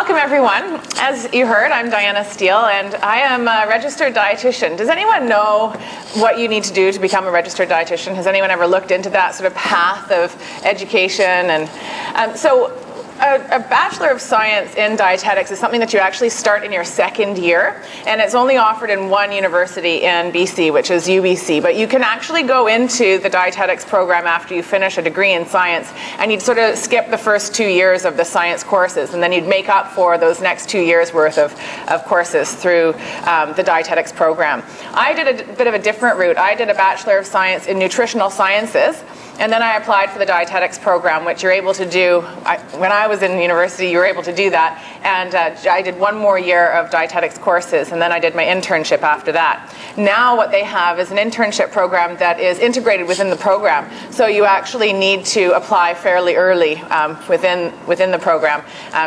Welcome everyone. As you heard, I'm Diana Steele and I am a registered dietitian. Does anyone know what you need to do to become a registered dietitian? Has anyone ever looked into that sort of path of education? And so a Bachelor of Science in Dietetics is something that you actually start in your second year, and it's only offered in one university in BC, which is UBC. But you can actually go into the dietetics program after you finish a degree in science, and you'd sort of skip the first 2 years of the science courses, and then you'd make up for those next 2 years worth of courses through the dietetics program. I did a bit of a different route. I did a Bachelor of Science in Nutritional Sciences, and then I applied for the dietetics program, which you're able to do. When I was in university, you were able to do that. And I did 1 more year of dietetics courses, and then I did my internship after that. Now what they have is an internship program that is integrated within the program. So you actually need to apply fairly early within the program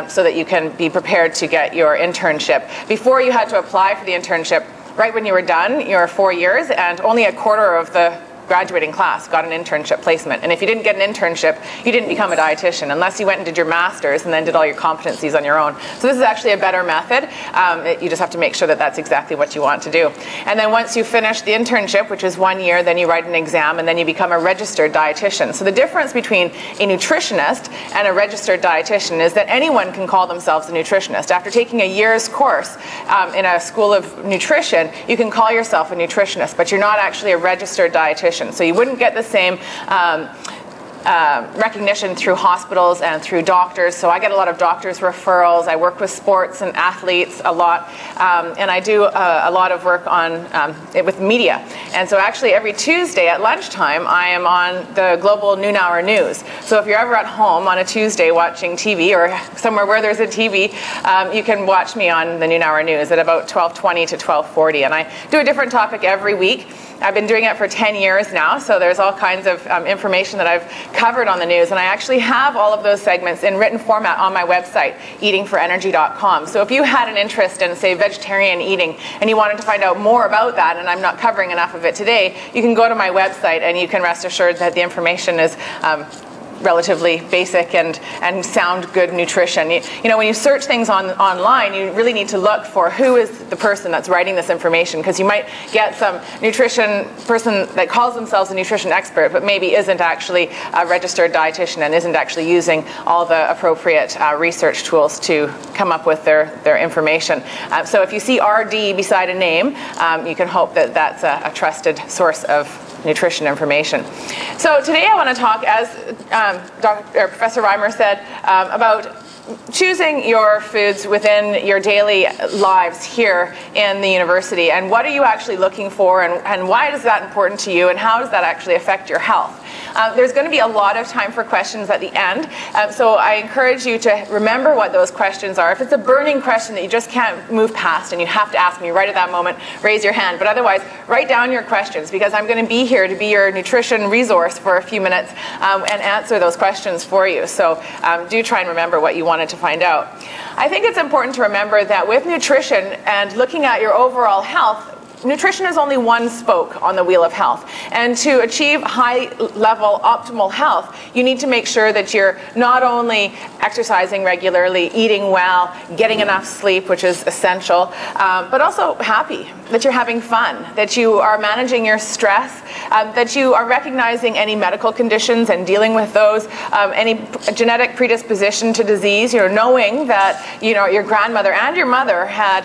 so that you can be prepared to get your internship. Before, you had to apply for the internship right when you were done your 4 years, and only a quarter of the graduating class got an internship placement. And if you didn't get an internship, you didn't become a dietitian unless you went and did your master's and then did all your competencies on your own. So this is actually a better method. You just have to make sure that that's exactly what you want to do. And then once you finish the internship, which is 1 year, then you write an exam and then you become a registered dietitian. So the difference between a nutritionist and a registered dietitian is that anyone can call themselves a nutritionist. After taking a year's course in a school of nutrition, you can call yourself a nutritionist, but you're not actually a registered dietitian. So you wouldn't get the same recognition through hospitals and through doctors. So I get a lot of doctors' referrals. I work with sports and athletes a lot, and I do a lot of work on with media. And so actually every Tuesday at lunchtime, I am on the global noon hour news. So if you're ever at home on a Tuesday watching TV or somewhere where there's a TV, you can watch me on the noon hour news at about 12:20 to 12:40. And I do a different topic every week. I've been doing it for 10 years now, so there's all kinds of information that I've covered on the news, and I actually have all of those segments in written format on my website, eatingforenergy.com. So if you had an interest in, say, vegetarian eating, and you wanted to find out more about that, and I'm not covering enough of it today, you can go to my website, and you can rest assured that the information is relatively basic and sound good nutrition. You know, when you search things online, you really need to look for who is the person that's writing this information, because you might get some nutrition person that calls themselves a nutrition expert but maybe isn't actually a registered dietitian and isn't actually using all the appropriate research tools to come up with their information. So if you see RD beside a name, you can hope that that's a trusted source of nutrition information. So today I want to talk, as Professor Reimer said, about choosing your foods within your daily lives here in the university, and what are you actually looking for, and why is that important to you, and how does that actually affect your health? There's going to be a lot of time for questions at the end, so I encourage you to remember what those questions are. If it's a burning question that you just can't move past and you have to ask me right at that moment, raise your hand. But otherwise, write down your questions, because I'm going to be here to be your nutrition resource for a few minutes and answer those questions for you. So do try and remember what you wanted to find out. I think it's important to remember that with nutrition and looking at your overall health, nutrition is only one spoke on the wheel of health. And to achieve high-level optimal health, you need to make sure that you're not only exercising regularly, eating well, getting enough sleep, which is essential, but also happy, that you're having fun, that you are managing your stress, that you are recognizing any medical conditions and dealing with those, any genetic predisposition to disease, knowing that your grandmother and your mother had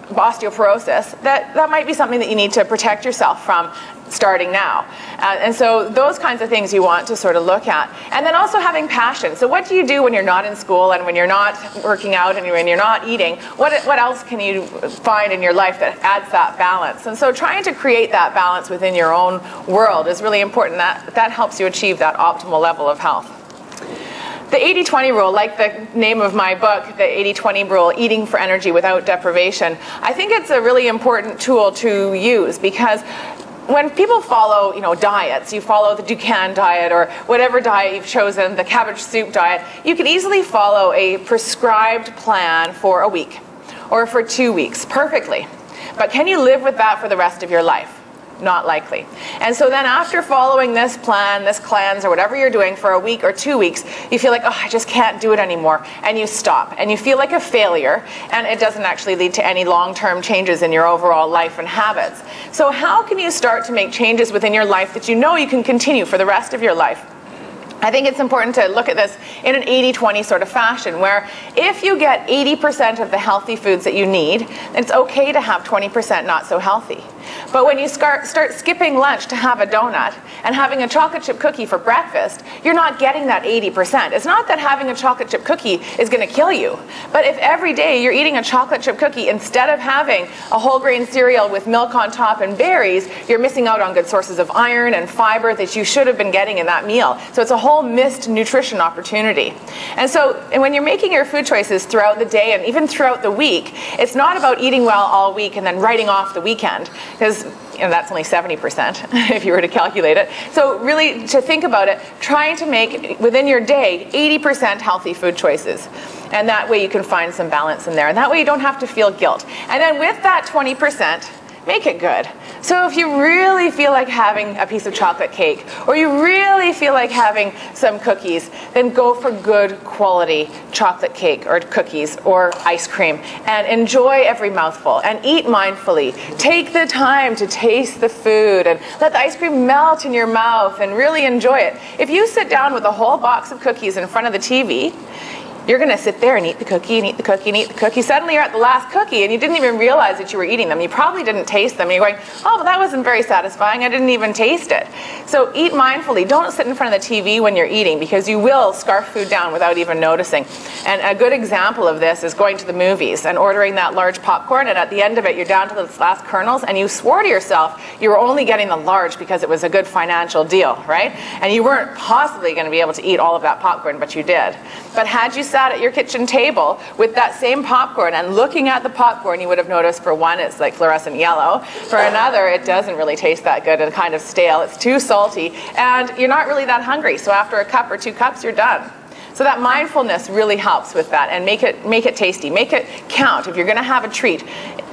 osteoporosis, that might be something that you need to protect yourself from starting now. And so those kinds of things you want to sort of look at. And then also having passion. So what do you do when you're not in school and when you're not working out and when you're not eating? What else can you find in your life that adds that balance? And so trying to create that balance within your own world is really important. That helps you achieve that optimal level of health. The 80-20 rule, like the name of my book, the 80-20 rule, Eating for Energy Without Deprivation, I think it's a really important tool to use, because when people follow, diets, you follow the Dukan diet or whatever diet you've chosen, the cabbage soup diet, you can easily follow a prescribed plan for a week or for 2 weeks perfectly. But can you live with that for the rest of your life? Not likely. And so then after following this plan, this cleanse, or whatever you're doing for a week or 2 weeks, you feel like, oh, I just can't do it anymore. And you stop. And you feel like a failure. And it doesn't actually lead to any long-term changes in your overall life and habits. So how can you start to make changes within your life that you know you can continue for the rest of your life? I think it's important to look at this in an 80-20 sort of fashion, where if you get 80% of the healthy foods that you need, it's okay to have 20% not so healthy. But when you start skipping lunch to have a donut and having a chocolate chip cookie for breakfast, you're not getting that 80%. It's not that having a chocolate chip cookie is going to kill you. But if every day you're eating a chocolate chip cookie instead of having a whole grain cereal with milk on top and berries, you're missing out on good sources of iron and fiber that you should have been getting in that meal. So it's a whole missed nutrition opportunity. And when you're making your food choices throughout the day and even throughout the week, it's not about eating well all week and then writing off the weekend, because that's only 70% if you were to calculate it. So really, to think about it, trying to make within your day 80% healthy food choices. And that way you can find some balance in there. And that way you don't have to feel guilt. And then with that 20%, make it good. So if you really feel like having a piece of chocolate cake, or you really feel like having some cookies, then go for good quality chocolate cake or cookies or ice cream, and enjoy every mouthful and eat mindfully. Take the time to taste the food and let the ice cream melt in your mouth and really enjoy it. If you sit down with a whole box of cookies in front of the TV, you're going to sit there and eat the cookie and eat the cookie and eat the cookie. Suddenly you're at the last cookie and you didn't even realize that you were eating them. You probably didn't taste them. And you're going, oh, well, that wasn't very satisfying. I didn't even taste it. So eat mindfully. Don't sit in front of the TV when you're eating, because you will scarf food down without even noticing. And a good example of this is going to the movies and ordering that large popcorn, and at the end of it you're down to the last kernels, and you swore to yourself you were only getting the large because it was a good financial deal, right? And you weren't possibly going to be able to eat all of that popcorn, but you did. But had you sat at your kitchen table with that same popcorn and looking at the popcorn, you would have noticed, for one, it's like fluorescent yellow. For another, it doesn't really taste that good and kind of stale. It's too salty, and you're not really that hungry. So after a cup or 2 cups, you're done. So that mindfulness really helps with that, and make it tasty. Make it count. If you're going to have a treat,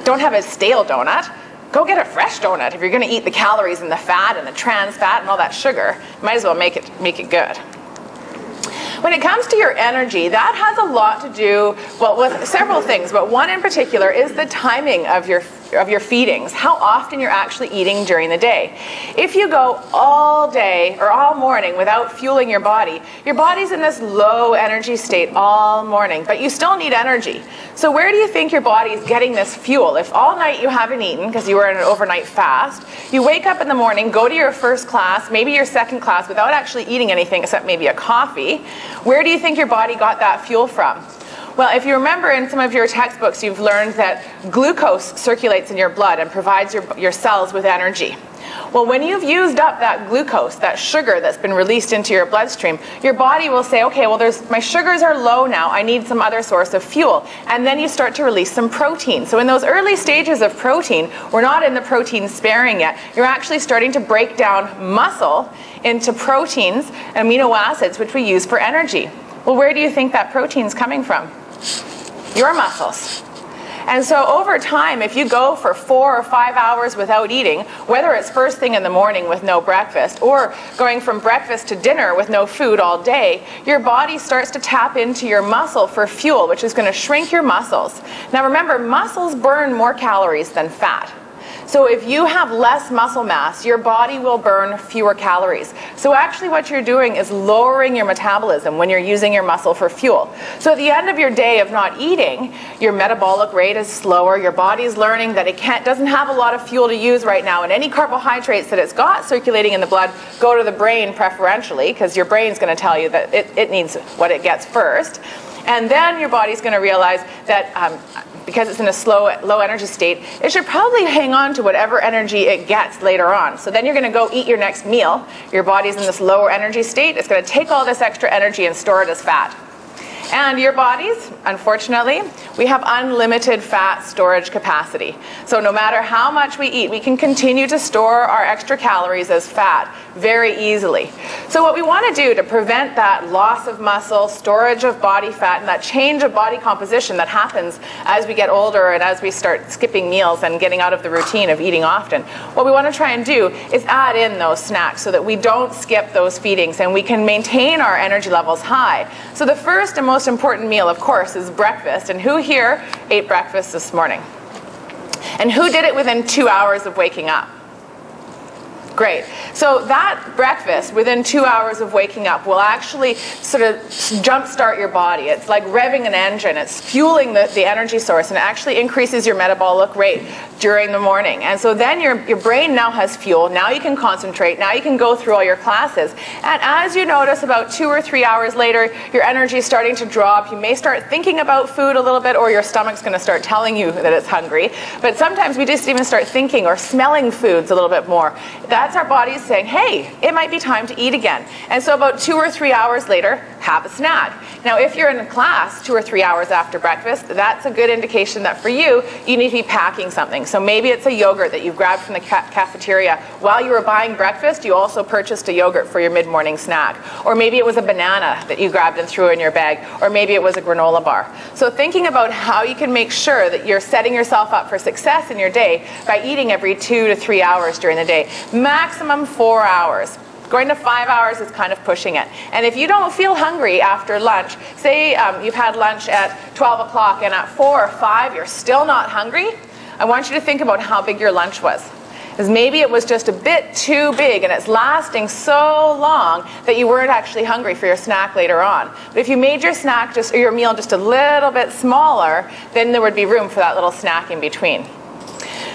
don't have a stale donut. Go get a fresh donut. If you're going to eat the calories and the fat and the trans fat and all that sugar, you might as well make it good. When it comes to your energy, that has a lot to do, well, with several things, but one in particular is the timing of your feedings, how often you're actually eating during the day. If you go all day or all morning without fueling your body's in this low energy state all morning, but you still need energy. So where do you think your body's getting this fuel? If all night you haven't eaten because you were in an overnight fast, you wake up in the morning, go to your first class, maybe your second class, without actually eating anything except maybe a coffee, where do you think your body got that fuel from? Well, if you remember in some of your textbooks, you've learned that glucose circulates in your blood and provides your cells with energy. Well, when you've used up that glucose, that sugar that's been released into your bloodstream, your body will say, okay, well, my sugars are low now, I need some other source of fuel. And then you start to release some protein. So in those early stages of protein, we're not in the protein sparing yet. You're actually starting to break down muscle into proteins, amino acids, which we use for energy. Well, where do you think that protein's coming from? Your muscles. And so over time, if you go for 4 or 5 hours without eating, whether it's first thing in the morning with no breakfast, or going from breakfast to dinner with no food all day, your body starts to tap into your muscle for fuel, which is going to shrink your muscles. Now remember, muscles burn more calories than fat. So if you have less muscle mass, your body will burn fewer calories. So actually what you're doing is lowering your metabolism when you're using your muscle for fuel. So at the end of your day of not eating, your metabolic rate is slower. Your body's learning that it doesn't have a lot of fuel to use right now, and any carbohydrates that it's got circulating in the blood go to the brain preferentially, because your brain's going to tell you that it needs what it gets first. And then your body's going to realize that because it's in a low energy state, it should probably hang on to whatever energy it gets later on. So then you're going to go eat your next meal. Your body's in this lower energy state. It's going to take all this extra energy and store it as fat. And your bodies, unfortunately, we have unlimited fat storage capacity. So no matter how much we eat, we can continue to store our extra calories as fat very easily. So what we want to do to prevent that loss of muscle, storage of body fat, and that change of body composition that happens as we get older and as we start skipping meals and getting out of the routine of eating often, what we want to try and do is add in those snacks so that we don't skip those feedings and we can maintain our energy levels high. So the first and most important meal, of course, is breakfast. And who here ate breakfast this morning? And who did it within 2 hours of waking up? Great. So that breakfast within 2 hours of waking up will actually sort of jumpstart your body. It's like revving an engine. It's fueling the energy source, and it actually increases your metabolic rate during the morning. And so then your brain now has fuel. Now you can concentrate. Now you can go through all your classes. And as you notice, about 2 or 3 hours later, your energy is starting to drop. You may start thinking about food a little bit, or your stomach's going to start telling you that it's hungry. But sometimes we just even start thinking or smelling foods a little bit more. That's our body saying, hey, it might be time to eat again. And so about 2 or 3 hours later, have a snack. Now, if you're in a class 2 or 3 hours after breakfast, that's a good indication that for you, you need to be packing something. So maybe it's a yogurt that you grabbed from the cafeteria. While you were buying breakfast, you also purchased a yogurt for your mid-morning snack. Or maybe it was a banana that you grabbed and threw in your bag. Or maybe it was a granola bar. So thinking about how you can make sure that you're setting yourself up for success in your day by eating every 2 to 3 hours during the day. Maximum 4 hours. Going to 5 hours is kind of pushing it. And if you don't feel hungry after lunch, say you've had lunch at 12 o'clock and at 4 or 5 you're still not hungry, I want you to think about how big your lunch was. Because maybe it was just a bit too big and it's lasting so long that you weren't actually hungry for your snack later on. But if you made your snack or your meal just a little bit smaller, then there would be room for that little snack in between.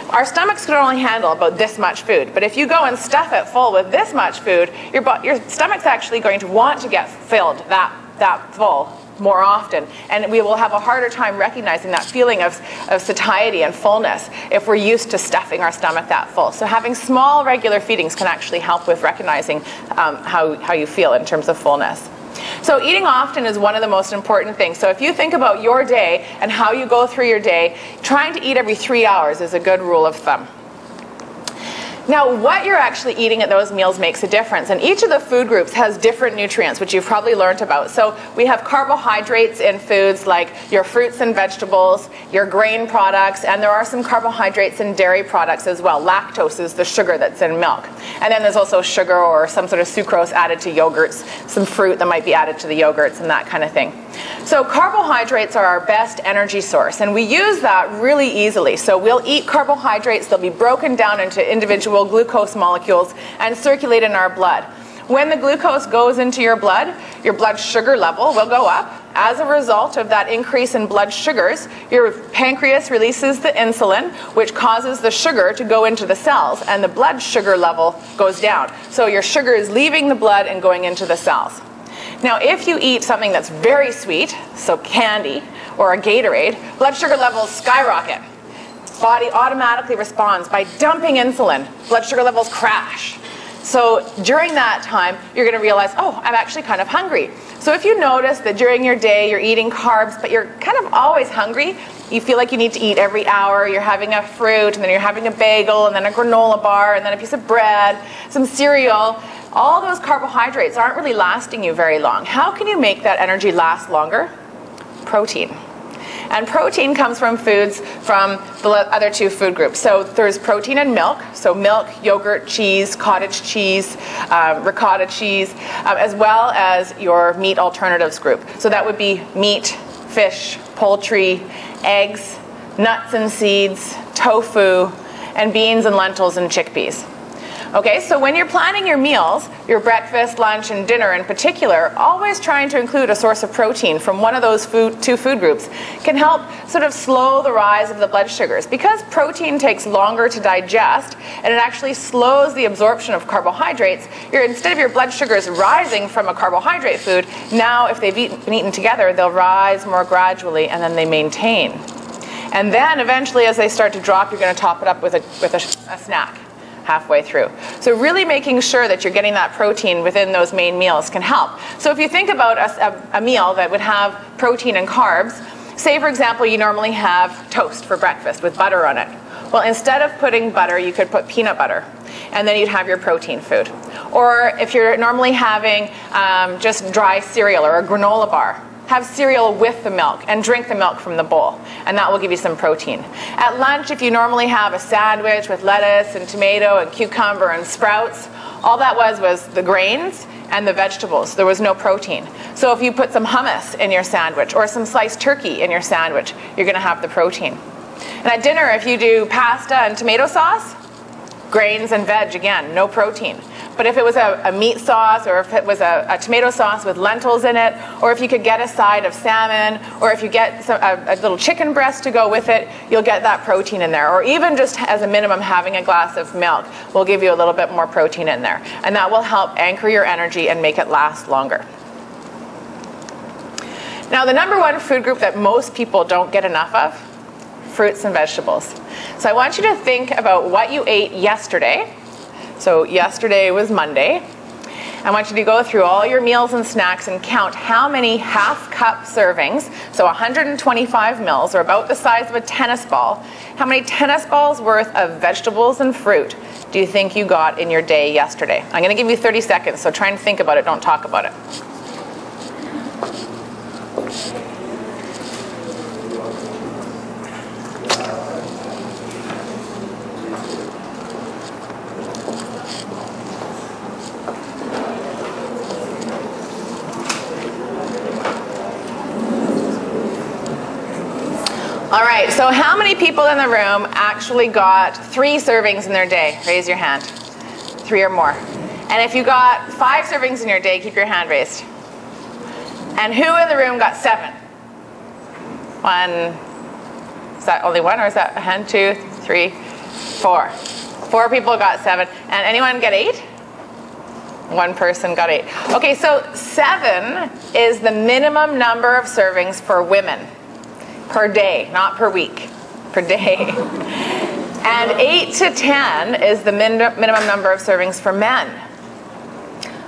Our stomachs can only handle about this much food, but if you go and stuff it full with this much food, your stomach's actually going to want to get filled that full more often, and we will have a harder time recognizing that feeling of satiety and fullness if we're used to stuffing our stomach that full. So having small regular feedings can actually help with recognizing how you feel in terms of fullness. So eating often is one of the most important things. So if you think about your day and how you go through your day, trying to eat every 3 hours is a good rule of thumb. Now, what you're actually eating at those meals makes a difference, and each of the food groups has different nutrients, which you've probably learned about. So we have carbohydrates in foods like your fruits and vegetables, your grain products, and there are some carbohydrates in dairy products as well. Lactose is the sugar that's in milk. And then there's also sugar or some sort of sucrose added to yogurts, some fruit that might be added to the yogurts and that kind of thing. So carbohydrates are our best energy source, and we use that really easily. So we'll eat carbohydrates, they'll be broken down into individual glucose molecules and circulate in our blood. When the glucose goes into your blood sugar level will go up. As a result of that increase in blood sugars, your pancreas releases the insulin, which causes the sugar to go into the cells, and the blood sugar level goes down. So your sugar is leaving the blood and going into the cells. Now, if you eat something that's very sweet, so candy or a Gatorade, blood sugar levels skyrocket. Body automatically responds by dumping insulin. Blood sugar levels crash. So during that time, you're going to realize, oh, I'm actually kind of hungry. So if you notice that during your day you're eating carbs, but you're kind of always hungry, you feel like you need to eat every hour, you're having a fruit, and then you're having a bagel, and then a granola bar, and then a piece of bread, some cereal, all those carbohydrates aren't really lasting you very long. How can you make that energy last longer? Protein. And protein comes from foods from the other two food groups. So there's protein in milk, so milk, yogurt, cheese, cottage cheese, ricotta cheese, as well as your meat alternatives group. So that would be meat, fish, poultry, eggs, nuts and seeds, tofu, and beans and lentils and chickpeas. Okay, so when you're planning your meals, your breakfast, lunch, and dinner in particular, always trying to include a source of protein from one of those two food groups can help sort of slow the rise of the blood sugars. Because protein takes longer to digest, and it actually slows the absorption of carbohydrates, instead of your blood sugars rising from a carbohydrate food, now if they've been eaten together, they'll rise more gradually, and then they maintain. And then eventually, as they start to drop, you're going to top it up with a snack halfway through. So really making sure that you're getting that protein within those main meals can help. So if you think about a meal that would have protein and carbs, say for example you normally have toast for breakfast with butter on it. Well, instead of putting butter, you could put peanut butter, and then you'd have your protein food. Or if you're normally having just dry cereal or a granola bar, have cereal with the milk and drink the milk from the bowl, and that will give you some protein. At lunch, if you normally have a sandwich with lettuce and tomato and cucumber and sprouts, all that was the grains and the vegetables. There was no protein. So if you put some hummus in your sandwich or some sliced turkey in your sandwich, you're going to have the protein. And at dinner, if you do pasta and tomato sauce, grains and veg, again, no protein. But if it was a meat sauce, or if it was a tomato sauce with lentils in it, or if you could get a side of salmon, or if you get a little chicken breast to go with it, you'll get that protein in there. Or even just as a minimum, having a glass of milk will give you a little bit more protein in there. And that will help anchor your energy and make it last longer. Now, the number one food group that most people don't get enough of, fruits and vegetables. So I want you to think about what you ate yesterday. So yesterday was Monday. I want you to go through all your meals and snacks and count how many half-cup servings, so 125 mils, or about the size of a tennis ball, how many tennis balls worth of vegetables and fruit do you think you got in your day yesterday? I'm going to give you 30 seconds, so try and think about it, don't talk about it. All right, so how many people in the room actually got 3 servings in their day? Raise your hand. 3 or more. And if you got 5 servings in your day, keep your hand raised. And who in the room got 7? 1. Is that only 1, or is that a hand? 2, 3, 4. 4 people got 7. And anyone get 8? 1 person got 8. Okay, so 7 is the minimum number of servings for women. Per day, not per week, per day. And 8 to 10 is the minimum number of servings for men.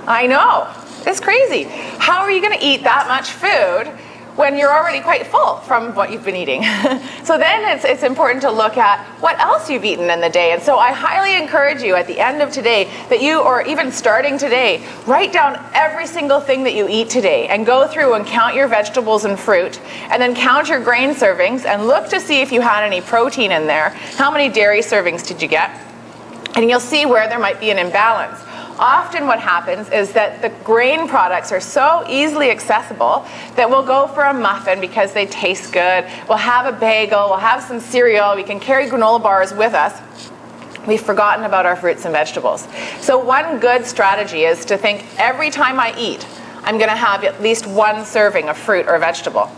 I know, it's crazy. How are you going to eat that much food when you're already quite full from what you've been eating? So then it's important to look at what else you've eaten in the day. And so I highly encourage you at the end of today that you, or even starting today, write down every single thing that you eat today and go through and count your vegetables and fruit, and then count your grain servings and look to see if you had any protein in there. How many dairy servings did you get? And you'll see where there might be an imbalance. Often what happens is that the grain products are so easily accessible that we'll go for a muffin because they taste good. We'll have a bagel, we'll have some cereal, we can carry granola bars with us. We've forgotten about our fruits and vegetables. So one good strategy is to think every time I eat, I'm going to have at least 1 serving of fruit or vegetable.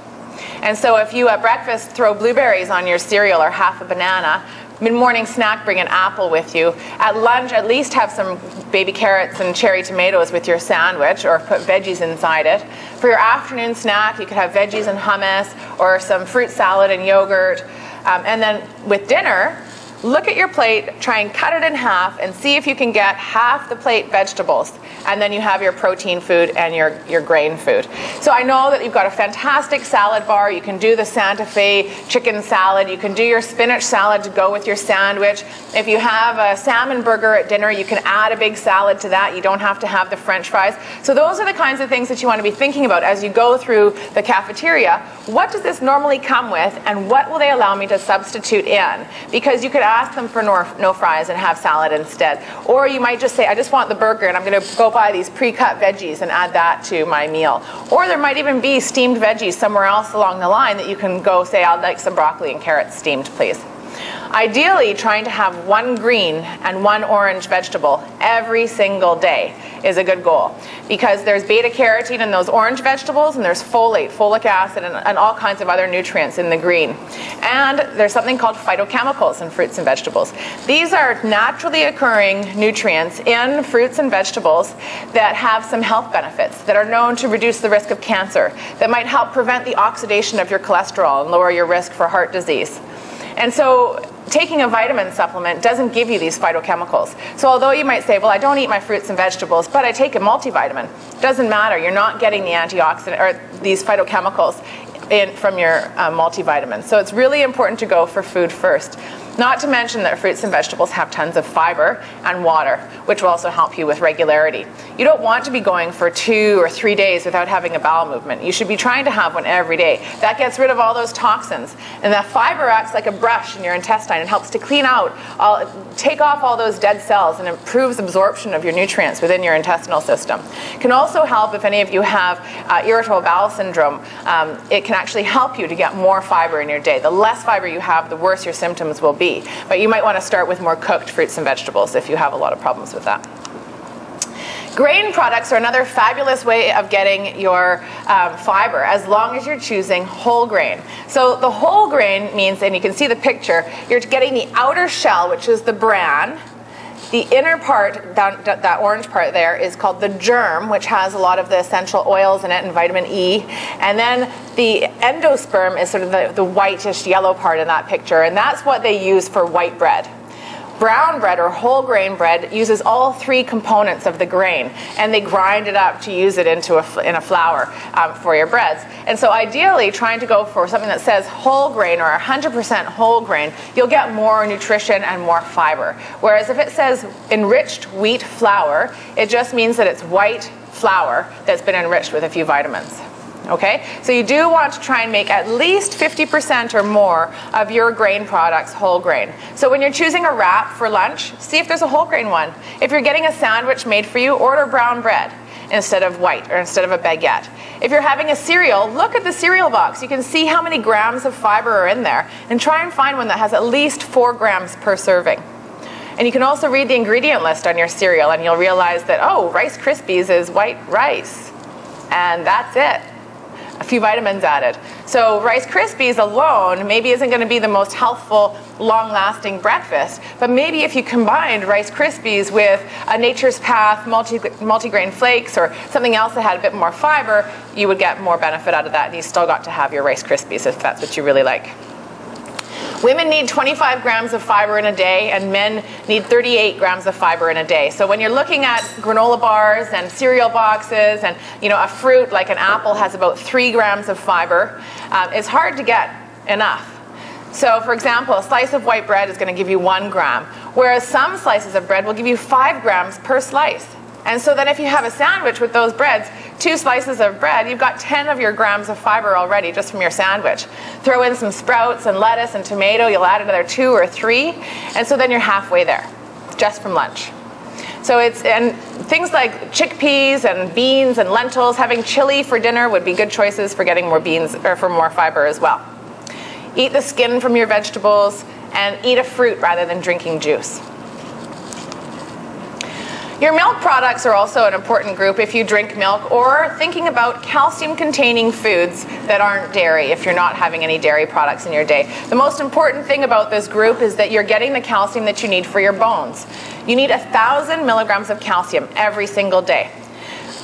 And so if you at breakfast throw blueberries on your cereal or half a banana, mid-morning snack, bring an apple with you. At lunch, at least have some baby carrots and cherry tomatoes with your sandwich, or put veggies inside it. For your afternoon snack, you could have veggies and hummus, or some fruit salad and yogurt. And then with dinner, look at your plate, try and cut it in half, and see if you can get half the plate vegetables. And then you have your protein food and your grain food. So I know that you've got a fantastic salad bar. You can do the Santa Fe chicken salad. You can do your spinach salad to go with your sandwich. If you have a salmon burger at dinner, you can add a big salad to that. You don't have to have the French fries. So those are the kinds of things that you want to be thinking about as you go through the cafeteria. What does this normally come with, and what will they allow me to substitute in? Because you could ask them for no fries and have salad instead. Or you might just say, I just want the burger, and I'm going to go buy these pre-cut veggies and add that to my meal. Or there might even be steamed veggies somewhere else along the line that you can go say, I'd like some broccoli and carrots steamed, please. Ideally, trying to have 1 green and 1 orange vegetable every single day is a good goal, because there's beta carotene in those orange vegetables, and there's folate, folic acid, and all kinds of other nutrients in the green. And there's something called phytochemicals in fruits and vegetables. These are naturally occurring nutrients in fruits and vegetables that have some health benefits, that are known to reduce the risk of cancer, that might help prevent the oxidation of your cholesterol and lower your risk for heart disease. And so taking a vitamin supplement doesn't give you these phytochemicals. So although you might say, well, I don't eat my fruits and vegetables, but I take a multivitamin, doesn't matter. You're not getting the antioxidant or these phytochemicals from your multivitamin. So it's really important to go for food first. Not to mention that fruits and vegetables have tons of fiber and water, which will also help you with regularity. You don't want to be going for 2 or 3 days without having a bowel movement. You should be trying to have one every day. That gets rid of all those toxins. And that fiber acts like a brush in your intestine and helps to clean out, take off all those dead cells and improves absorption of your nutrients within your intestinal system. It can also help if any of you have irritable bowel syndrome. It can actually help you to get more fiber in your day. The less fiber you have, the worse your symptoms will be. But you might want to start with more cooked fruits and vegetables if you have a lot of problems with that. Grain products are another fabulous way of getting your fiber, as long as you're choosing whole grain. So the whole grain means, and you can see the picture, you're getting the outer shell, which is the bran. The inner part, that orange part there, is called the germ, which has a lot of the essential oils in it and vitamin E. And then the endosperm is sort of the whitish yellow part in that picture, and that's what they use for white bread. Brown bread or whole grain bread uses all 3 components of the grain, and they grind it up to use it in a flour for your breads. And so ideally, trying to go for something that says whole grain or 100% whole grain, you'll get more nutrition and more fiber. Whereas if it says enriched wheat flour, it just means that it's white flour that's been enriched with a few vitamins. Okay, so you do want to try and make at least 50% or more of your grain products whole grain. So when you're choosing a wrap for lunch, see if there's a whole grain one. If you're getting a sandwich made for you, order brown bread instead of white or instead of a baguette. If you're having a cereal, look at the cereal box. You can see how many grams of fiber are in there and try and find one that has at least 4 grams per serving. And you can also read the ingredient list on your cereal and you'll realize that, oh, Rice Krispies is white rice. And that's it. A few vitamins added. So Rice Krispies alone maybe isn't going to be the most healthful, long-lasting breakfast, but maybe if you combined Rice Krispies with a Nature's Path multigrain flakes or something else that had a bit more fiber, you would get more benefit out of that, and you still got to have your Rice Krispies if that's what you really like. Women need 25 grams of fiber in a day, and men need 38 grams of fiber in a day. So when you're looking at granola bars and cereal boxes, and a fruit like an apple has about 3 grams of fiber, it's hard to get enough. So for example, a slice of white bread is going to give you 1 gram, whereas some slices of bread will give you 5 grams per slice. And so then if you have a sandwich with those breads, 2 slices of bread, you've got 10 of your grams of fiber already just from your sandwich. Throw in some sprouts and lettuce and tomato, you'll add another 2 or 3, and so then you're halfway there, just from lunch. So and things like chickpeas and beans and lentils, having chili for dinner would be good choices for getting more beans or for more fiber as well. Eat the skin from your vegetables and eat a fruit rather than drinking juice. Your milk products are also an important group if you drink milk or thinking about calcium-containing foods that aren't dairy if you're not having any dairy products in your day. The most important thing about this group is that you're getting the calcium that you need for your bones. You need 1,000 milligrams of calcium every single day.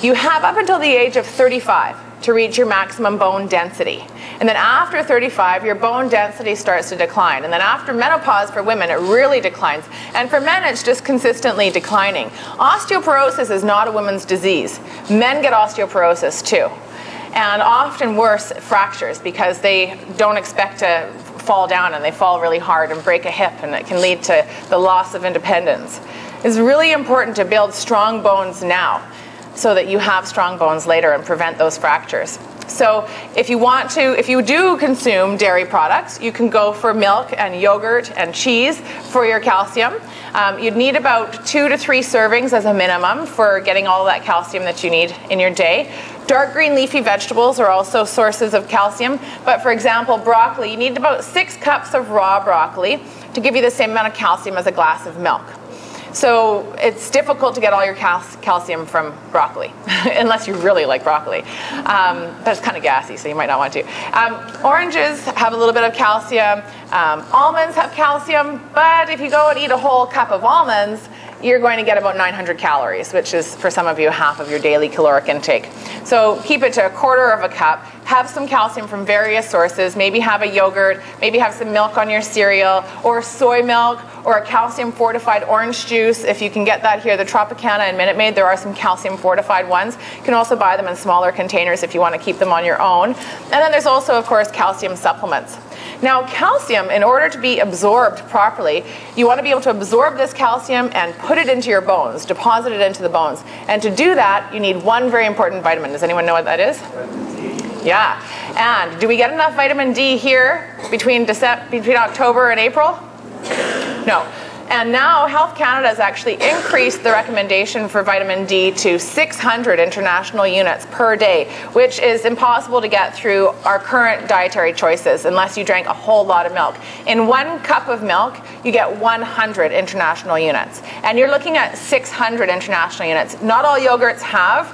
You have up until the age of 35 to reach your maximum bone density. And then after 35, your bone density starts to decline. And then after menopause for women, it really declines. And for men, it's just consistently declining. Osteoporosis is not a woman's disease. Men get osteoporosis too. And often worse, fractures, because they don't expect to fall down and they fall really hard and break a hip, and it can lead to the loss of independence. It's really important to build strong bones now so that you have strong bones later and prevent those fractures. So if you do consume dairy products, you can go for milk and yogurt and cheese for your calcium. You'd need about 2 to 3 servings as a minimum for getting all of that calcium that you need in your day. Dark green leafy vegetables are also sources of calcium, but for example, broccoli, you need about 6 cups of raw broccoli to give you the same amount of calcium as a glass of milk. So it's difficult to get all your calcium from broccoli, unless you really like broccoli. But it's kind of gassy, so you might not want to. Oranges have a little bit of calcium. Almonds have calcium, but if you go and eat a whole cup of almonds, you're going to get about 900 calories, which is, for some of you, half of your daily caloric intake. So keep it to 1/4 of a cup. have some calcium from various sources. Maybe have a yogurt, maybe have some milk on your cereal, or soy milk, or a calcium fortified orange juice. If you can get that here, the Tropicana and Minute Maid, there are some calcium fortified ones. You can also buy them in smaller containers if you want to keep them on your own. And then there's also, of course, calcium supplements. Now, calcium, in order to be absorbed properly, you want to be able to absorb this calcium and put it into your bones, deposit it into the bones. And to do that, you need one very important vitamin. Does anyone know what that is? Vitamin D. Yeah. And do we get enough vitamin D here between October and April? No. And now Health Canada has actually increased the recommendation for vitamin D to 600 international units per day, which is impossible to get through our current dietary choices unless you drank a whole lot of milk. In 1 cup of milk, you get 100 international units. And you're looking at 600 international units. Not all yogurts have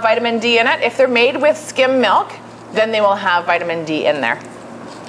vitamin D in it. If they're made with skim milk, then they will have vitamin D in there.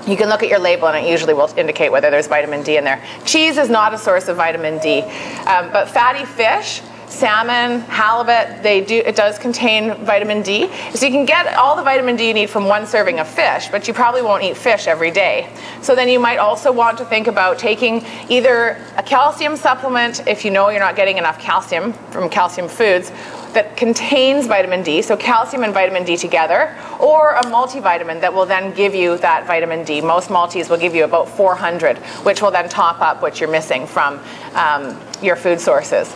You can look at your label and it usually will indicate whether there's vitamin D in there. Cheese is not a source of vitamin D, but fatty fish, salmon, halibut, it does contain vitamin D. So you can get all the vitamin D you need from 1 serving of fish, but you probably won't eat fish every day. So then you might also want to think about taking either a calcium supplement if you know you're not getting enough calcium from calcium foods that contains vitamin D, so calcium and vitamin D together, or a multivitamin that will then give you that vitamin D. Most multis will give you about 400, which will then top up what you're missing from your food sources.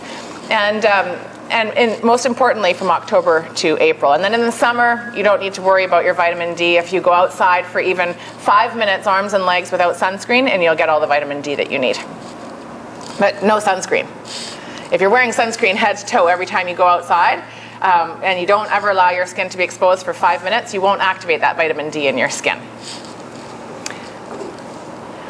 And most importantly, from October to April. And then in the summer, you don't need to worry about your vitamin D. If you go outside for even 5 minutes, arms and legs without sunscreen, and you'll get all the vitamin D that you need. But no sunscreen. If you're wearing sunscreen head to toe every time you go outside, and you don't ever allow your skin to be exposed for 5 minutes, you won't activate that vitamin D in your skin.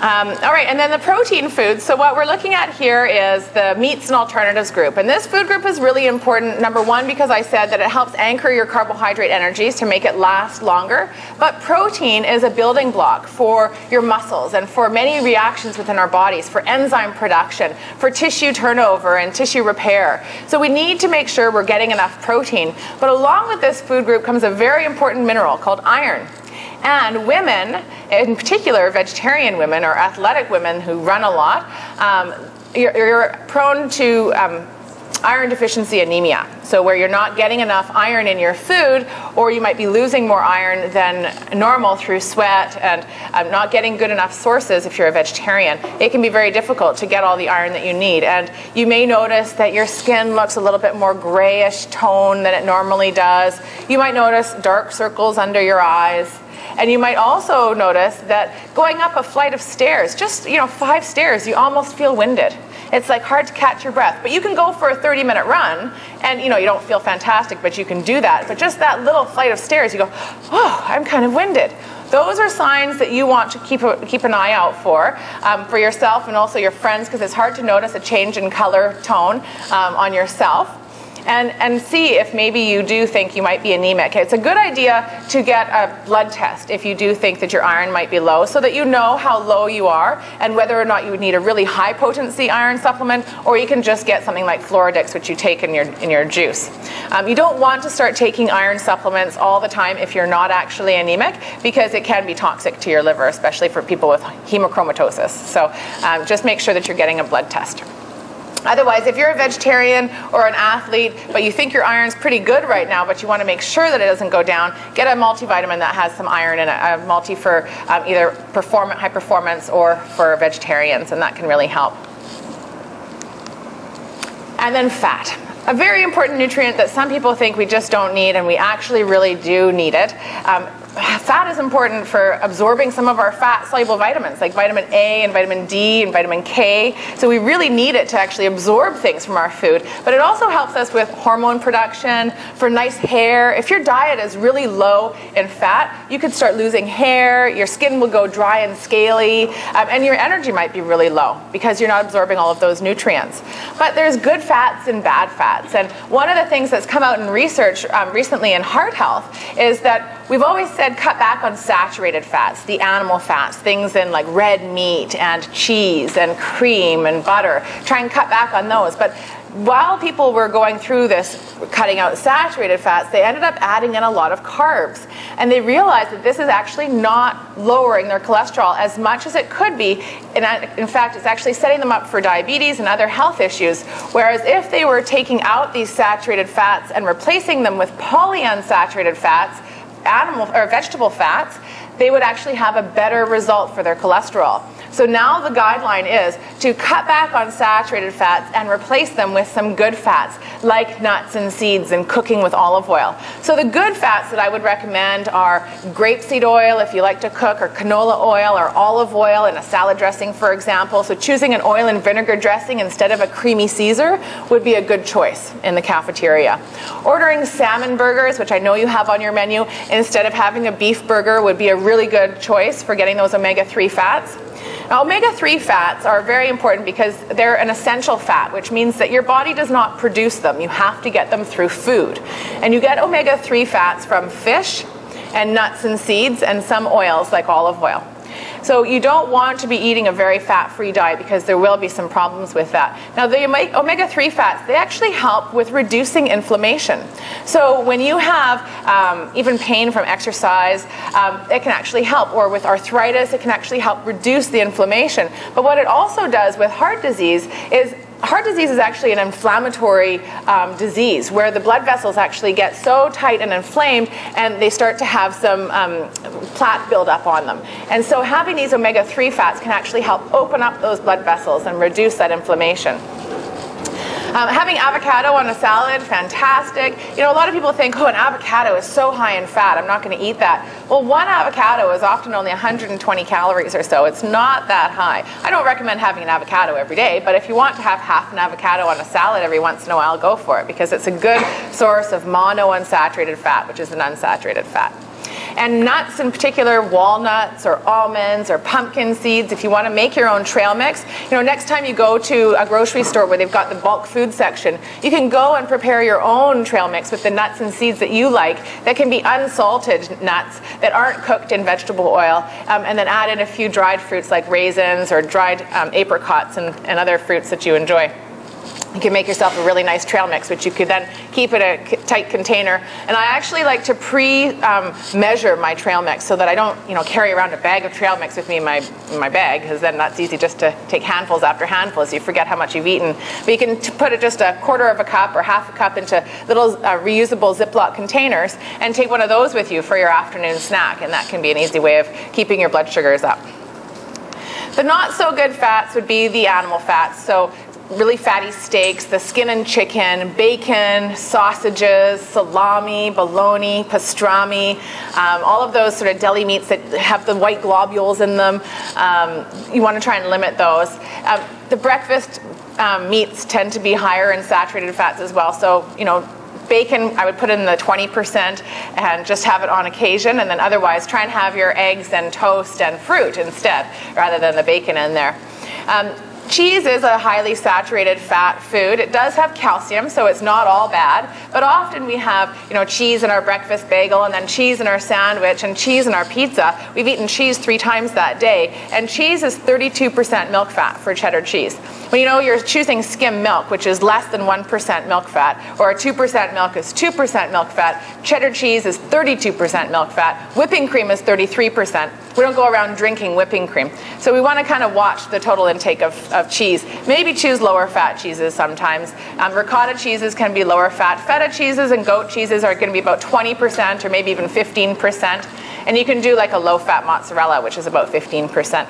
All right, and then the protein foods. So what we're looking at here is the meats and alternatives group. And this food group is really important, number one, because I said that it helps anchor your carbohydrate energies to make it last longer. But protein is a building block for your muscles and for many reactions within our bodies, for enzyme production, for tissue turnover and tissue repair. So we need to make sure we're getting enough protein. But along with this food group comes a very important mineral called iron. And women, in particular vegetarian women or athletic women who run a lot, you're prone to iron deficiency anemia. So where you're not getting enough iron in your food, or you might be losing more iron than normal through sweat and not getting good enough sources if you're a vegetarian, it can be very difficult to get all the iron that you need. And you may notice that your skin looks a little bit more grayish tone than it normally does. You might notice dark circles under your eyes. And you might also notice that going up a flight of stairs, just 5 stairs, you almost feel winded. It's like hard to catch your breath. But you can go for a 30-minute run, and you don't feel fantastic, but you can do that. But just that little flight of stairs, you go, oh, I'm kind of winded. Those are signs that you want to keep an eye out for yourself and also your friends, because it's hard to notice a change in color tone on yourself. And see if maybe you do think you might be anemic. It's a good idea to get a blood test if you do think that your iron might be low, so that you know how low you are and whether or not you would need a really high potency iron supplement, or you can just get something like Floridix, which you take in your juice. You don't want to start taking iron supplements all the time if you're not actually anemic, because it can be toxic to your liver, especially for people with hemochromatosis. So just make sure that you're getting a blood test. Otherwise, if you're a vegetarian or an athlete, but you think your iron's pretty good right now, but you want to make sure that it doesn't go down, get a multivitamin that has some iron in it, a multi for either high performance or for vegetarians, and that can really help. And then fat. A very important nutrient that some people think we just don't need, and we actually really do need it. Fat is important for absorbing some of our fat-soluble vitamins, like vitamin A and vitamin D and vitamin K. So we really need it to actually absorb things from our food. But it also helps us with hormone production, for nice hair. If your diet is really low in fat, you could start losing hair, your skin will go dry and scaly, and your energy might be really low because you're not absorbing all of those nutrients. But there's good fats and bad fats. And one of the things that's come out in research recently in heart health is that we've always said cut back on saturated fats, the animal fats, things in like red meat and cheese and cream and butter. Try and cut back on those. But while people were going through this, cutting out saturated fats, they ended up adding in a lot of carbs. And they realized that this is actually not lowering their cholesterol as much as it could be. And in fact, it's actually setting them up for diabetes and other health issues. Whereas if they were taking out these saturated fats and replacing them with polyunsaturated fats, animal or vegetable fats, they would actually have a better result for their cholesterol. So now the guideline is to cut back on saturated fats and replace them with some good fats, like nuts and seeds and cooking with olive oil. So the good fats that I would recommend are grapeseed oil, if you like to cook, or canola oil, or olive oil in a salad dressing, for example. So choosing an oil and vinegar dressing instead of a creamy Caesar would be a good choice in the cafeteria. Ordering salmon burgers, which I know you have on your menu, instead of having a beef burger would be a really good choice for getting those omega-3 fats. Now, omega-3 fats are very important because they're an essential fat, which means that your body does not produce them. You have to get them through food. And you get omega-3 fats from fish and nuts and seeds and some oils like olive oil. So you don't want to be eating a very fat-free diet because there will be some problems with that. Now, the omega-3 fats, they actually help with reducing inflammation. So when you have even pain from exercise, it can actually help. Or with arthritis, it can actually help reduce the inflammation. But what it also does with heart disease is actually an inflammatory disease where the blood vessels actually get so tight and inflamed and they start to have some plaque build up on them. And so having these omega-3 fats can actually help open up those blood vessels and reduce that inflammation. Having avocado on a salad, fantastic. You know, a lot of people think, oh, an avocado is so high in fat, I'm not going to eat that. Well, one avocado is often only 120 calories or so. It's not that high. I don't recommend having an avocado every day, but if you want to have half an avocado on a salad every once in a while, go for it, because it's a good source of monounsaturated fat, which is an unsaturated fat. And nuts in particular, walnuts or almonds or pumpkin seeds, if you want to make your own trail mix, you know, next time you go to a grocery store where they've got the bulk food section, you can go and prepare your own trail mix with the nuts and seeds that you like that can be unsalted nuts that aren't cooked in vegetable oil, and then add in a few dried fruits like raisins or dried apricots and other fruits that you enjoy. You can make yourself a really nice trail mix, which you could then keep in a tight container. And I actually like to measure my trail mix so that I don't, carry around a bag of trail mix with me in my bag, because then that's easy just to take handfuls after handfuls. You forget how much you've eaten. But you can put just a quarter of a cup or half a cup into little reusable Ziploc containers and take one of those with you for your afternoon snack. And that can be an easy way of keeping your blood sugars up. The not so good fats would be the animal fats. So really fatty steaks, the skin and chicken, bacon, sausages, salami, bologna, pastrami, all of those sort of deli meats that have the white globules in them. You want to try and limit those. The breakfast meats tend to be higher in saturated fats as well. So, bacon, I would put in the 20% and just have it on occasion, and then otherwise try and have your eggs and toast and fruit instead, rather than the bacon in there. Cheese is a highly saturated fat food. It does have calcium, so it's not all bad. But often we have, cheese in our breakfast bagel, and then cheese in our sandwich, and cheese in our pizza. We've eaten cheese 3 times that day, and cheese is 32% milk fat for cheddar cheese. When you're choosing skim milk, which is less than 1% milk fat, or a 2% milk is 2% milk fat, cheddar cheese is 32% milk fat, whipping cream is 33%. We don't go around drinking whipping cream. So we want to kind of watch the total intake of cheese. Maybe choose lower fat cheeses sometimes. Ricotta cheeses can be lower fat. Feta cheeses and goat cheeses are going to be about 20% or maybe even 15%. And you can do like a low fat mozzarella, which is about 15%.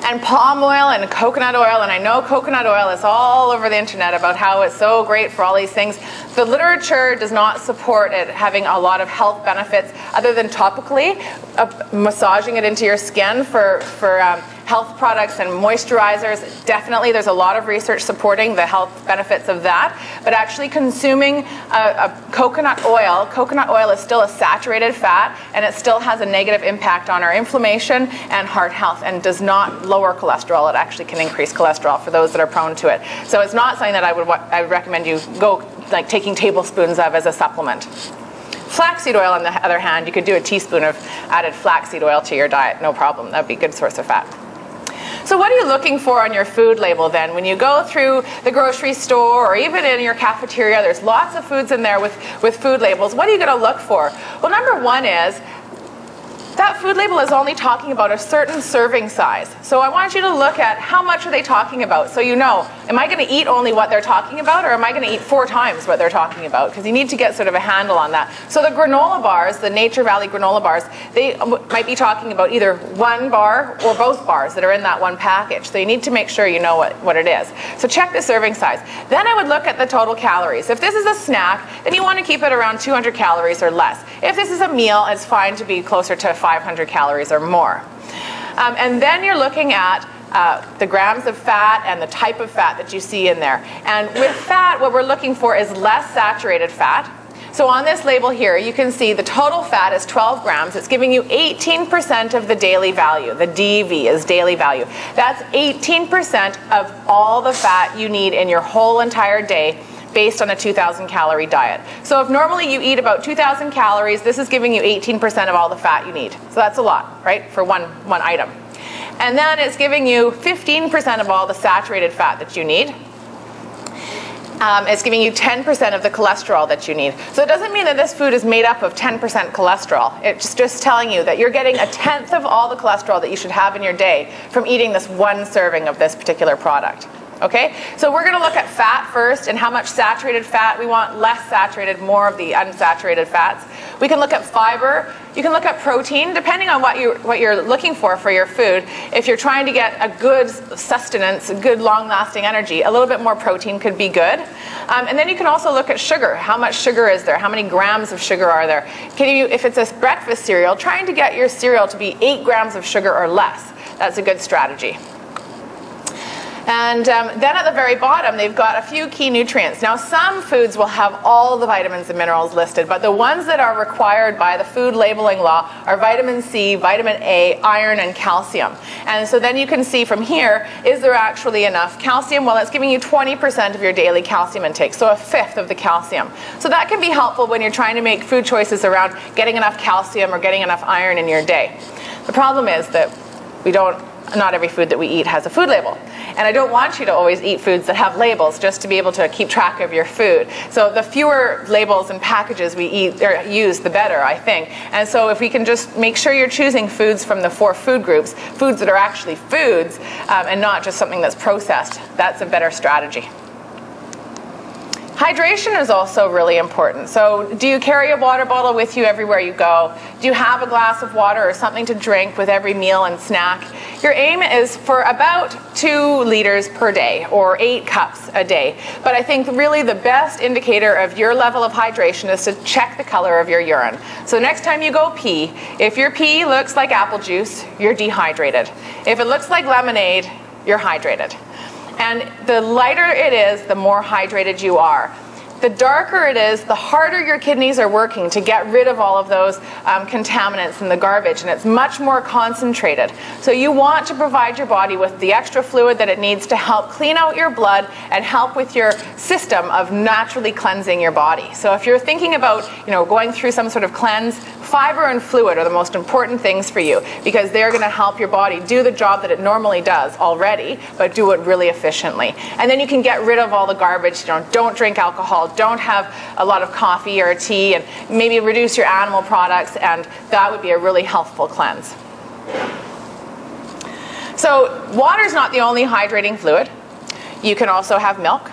And palm oil and coconut oil, and I know coconut oil is all over the internet about how it's so great for all these things. The literature does not support it having a lot of health benefits other than topically, massaging it into your skin for health products and moisturizers. Definitely, there's a lot of research supporting the health benefits of that. But actually consuming a coconut oil is still a saturated fat, and it still has a negative impact on our inflammation and heart health, and does not lower cholesterol. It actually can increase cholesterol for those that are prone to it. So it's not something that I would recommend you go like taking tablespoons of as a supplement. Flaxseed oil, on the other hand, you could do a teaspoon of added flaxseed oil to your diet, no problem. That would be a good source of fat. So what are you looking for on your food label then? When you go through the grocery store or even in your cafeteria, there's lots of foods in there with food labels. What are you going to look for? Well, number one is that food label is only talking about a certain serving size. So I want you to look at how much are they talking about, so you know, am I going to eat only what they're talking about, or am I going to eat 4 times what they're talking about? Because you need to get sort of a handle on that. So the granola bars, the Nature Valley granola bars, they might be talking about either one bar or both bars that are in that one package. So you need to make sure you know what it is. So check the serving size. Then I would look at the total calories. If this is a snack, then you want to keep it around 200 calories or less. If this is a meal, it's fine to be closer to 500 calories or more. And then you're looking at the grams of fat and the type of fat that you see in there. And with fat, what we're looking for is less saturated fat. So on this label here, you can see the total fat is 12 grams. It's giving you 18% of the daily value. The DV is daily value. That's 18% of all the fat you need in your whole entire day, based on a 2,000 calorie diet. So if normally you eat about 2,000 calories, this is giving you 18% of all the fat you need. So that's a lot, right, for one item. And then it's giving you 15% of all the saturated fat that you need. It's giving you 10% of the cholesterol that you need. So it doesn't mean that this food is made up of 10% cholesterol. It's just telling you that you're getting 1/10 of all the cholesterol that you should have in your day from eating this one serving of this particular product. Okay, so we're going to look at fat first and how much saturated fat we want, less saturated, more of the unsaturated fats. We can look at fiber. You can look at protein, depending on what you're looking for your food. If you're trying to get a good sustenance, a good long-lasting energy, a little bit more protein could be good. And then you can also look at sugar. How much sugar is there? How many grams of sugar are there? If it's a breakfast cereal, trying to get your cereal to be 8 grams of sugar or less. That's a good strategy. And then at the very bottom, they've got a few key nutrients. Now, some foods will have all the vitamins and minerals listed, but the ones that are required by the food labeling law are vitamin C, vitamin A, iron, and calcium. And so then you can see from here, is there actually enough calcium? Well, it's giving you 20% of your daily calcium intake, so 1/5 of the calcium. So that can be helpful when you're trying to make food choices around getting enough calcium or getting enough iron in your day. The problem is that not every food that we eat has a food label. And I don't want you to always eat foods that have labels just to be able to keep track of your food. So the fewer labels and packages we eat or use, the better, I think. And so if we can just make sure you're choosing foods from the 4 food groups, foods that are actually foods and not just something that's processed, that's a better strategy. Hydration is also really important. So do you carry a water bottle with you everywhere you go? Do you have a glass of water or something to drink with every meal and snack? Your aim is for about 2 liters per day, or 8 cups a day. But I think really the best indicator of your level of hydration is to check the color of your urine. So next time you go pee, if your pee looks like apple juice, you're dehydrated. If it looks like lemonade, you're hydrated. And the lighter it is, the more hydrated you are. The darker it is, the harder your kidneys are working to get rid of all of those contaminants and the garbage, and it's much more concentrated. So you want to provide your body with the extra fluid that it needs to help clean out your blood and help with your system of naturally cleansing your body. So if you're thinking about, going through some sort of cleanse, fiber and fluid are the most important things for you, because they're going to help your body do the job that it normally does already, but do it really efficiently. And then you can get rid of all the garbage. Don't drink alcohol, don't have a lot of coffee or tea, and maybe reduce your animal products, and that would be a really healthful cleanse. So water is not the only hydrating fluid. You can also have milk.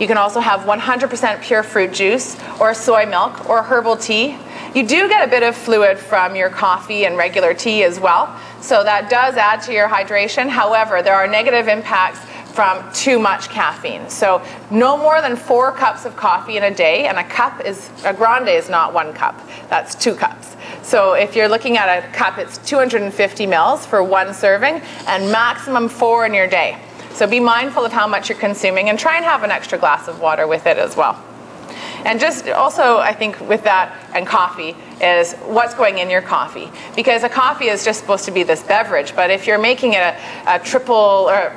You can also have 100% pure fruit juice, or soy milk, or herbal tea. You do get a bit of fluid from your coffee and regular tea as well, so that does add to your hydration. However, there are negative impacts from too much caffeine. So no more than 4 cups of coffee in a day, and a grande is not 1 cup, that's 2 cups. So if you're looking at a cup, it's 250 mils for 1 serving, and maximum 4 in your day. So be mindful of how much you're consuming, and try and have an extra glass of water with it as well. And just also, I think with that and coffee, is what's going in your coffee. Because a coffee is just supposed to be this beverage, but if you're making it a triple or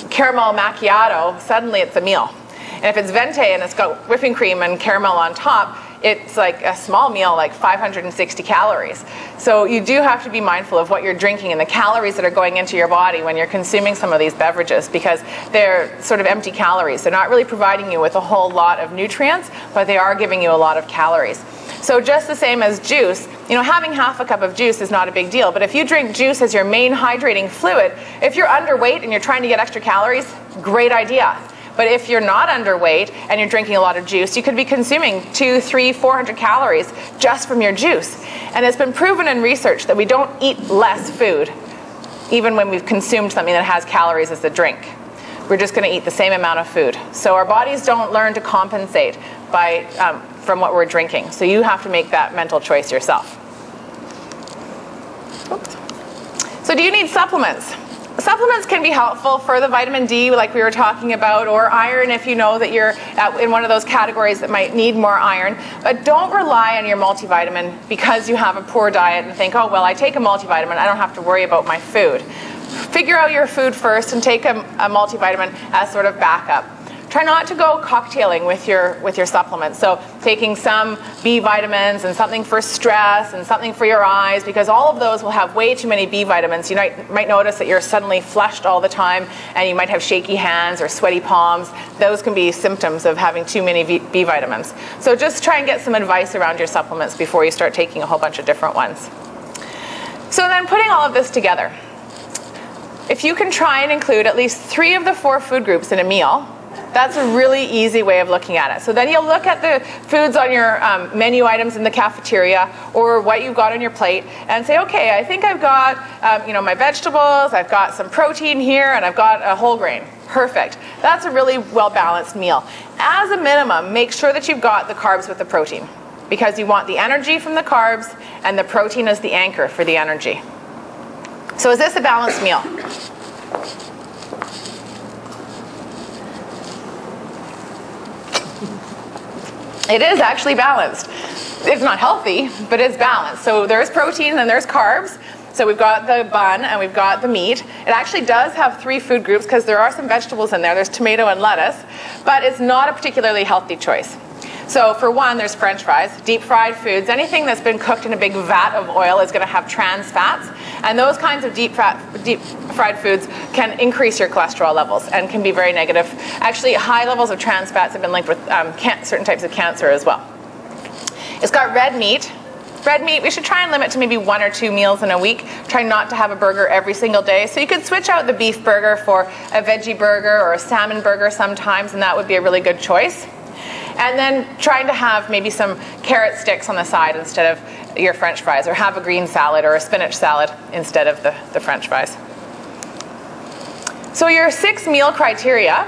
caramel macchiato, suddenly it's a meal. And if it's venti and it's got whipping cream and caramel on top, it's like a small meal, like 560 calories. So you do have to be mindful of what you're drinking and the calories that are going into your body when you're consuming some of these beverages, because they're sort of empty calories. They're not really providing you with a whole lot of nutrients, but they are giving you a lot of calories. So just the same as juice, having half a cup of juice is not a big deal. But if you drink juice as your main hydrating fluid, if you're underweight and you're trying to get extra calories, great idea. But if you're not underweight and you're drinking a lot of juice, you could be consuming 200, 300, 400 calories just from your juice. And it's been proven in research that we don't eat less food, even when we've consumed something that has calories as a drink. We're just going to eat the same amount of food. So our bodies don't learn to compensate from what we're drinking. So you have to make that mental choice yourself. Oops. So do you need supplements? Supplements can be helpful for the vitamin D, like we were talking about, or iron if you know that you're in one of those categories that might need more iron. But don't rely on your multivitamin because you have a poor diet and think, oh, well, I take a multivitamin, I don't have to worry about my food. Figure out your food first and take a multivitamin as sort of backup. Try not to go cocktailing with your supplements. So taking some B vitamins and something for stress and something for your eyes, because all of those will have way too many B vitamins. You might notice that you're suddenly flushed all the time and you might have shaky hands or sweaty palms. Those can be symptoms of having too many B vitamins. So just try and get some advice around your supplements before you start taking a whole bunch of different ones. So then putting all of this together, if you can try and include at least 3 of the 4 food groups in a meal, that's a really easy way of looking at it. So then you'll look at the foods on your menu items in the cafeteria or what you've got on your plate and say, okay, I think I've got my vegetables, I've got some protein here, and I've got a whole grain. Perfect. That's a really well-balanced meal. As a minimum, make sure that you've got the carbs with the protein, because you want the energy from the carbs and the protein as the anchor for the energy. So is this a balanced meal? It is actually balanced. It's not healthy, but it's balanced. So there's protein and there's carbs. So we've got the bun and we've got the meat. It actually does have 3 food groups because there are some vegetables in there. There's tomato and lettuce, but it's not a particularly healthy choice. So for one, there's French fries, deep fried foods. Anything that's been cooked in a big vat of oil is going to have trans fats. And those kinds of deep fried foods can increase your cholesterol levels and can be very negative. Actually, high levels of trans fats have been linked with certain types of cancer as well. It's got red meat. Red meat, we should try and limit to maybe 1 or 2 meals in a week. Try not to have a burger every single day. So you could switch out the beef burger for a veggie burger or a salmon burger sometimes, and that would be a really good choice. And then trying to have maybe some carrot sticks on the side instead of your French fries, or have a green salad or a spinach salad instead of the French fries. So your 6 meal criteria,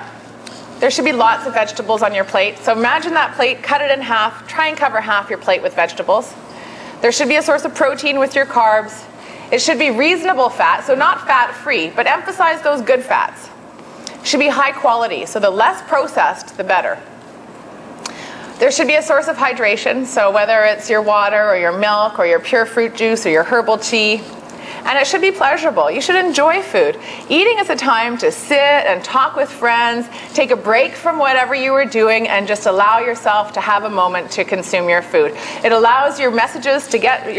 there should be lots of vegetables on your plate. So imagine that plate, cut it in half, try and cover half your plate with vegetables. There should be a source of protein with your carbs. It should be reasonable fat, so not fat-free, but emphasize those good fats. It should be high quality, so the less processed, the better. There should be a source of hydration, so whether it's your water or your milk or your pure fruit juice or your herbal tea. And it should be pleasurable. You should enjoy food. Eating is a time to sit and talk with friends, take a break from whatever you were doing, and just allow yourself to have a moment to consume your food. It allows your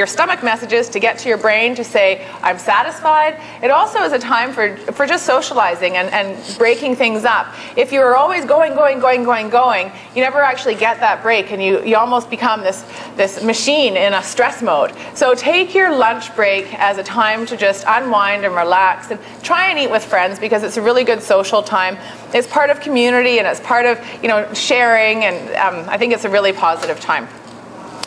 stomach messages to get to your brain to say, I'm satisfied. It also is a time for just socializing and breaking things up. If you're always going, you never actually get that break, and you almost become this machine in a stress mode. So take your lunch break as a time to just unwind and relax, and try and eat with friends, because it's a really good social time. It's part of community, and it's part of sharing, and I think it's a really positive time.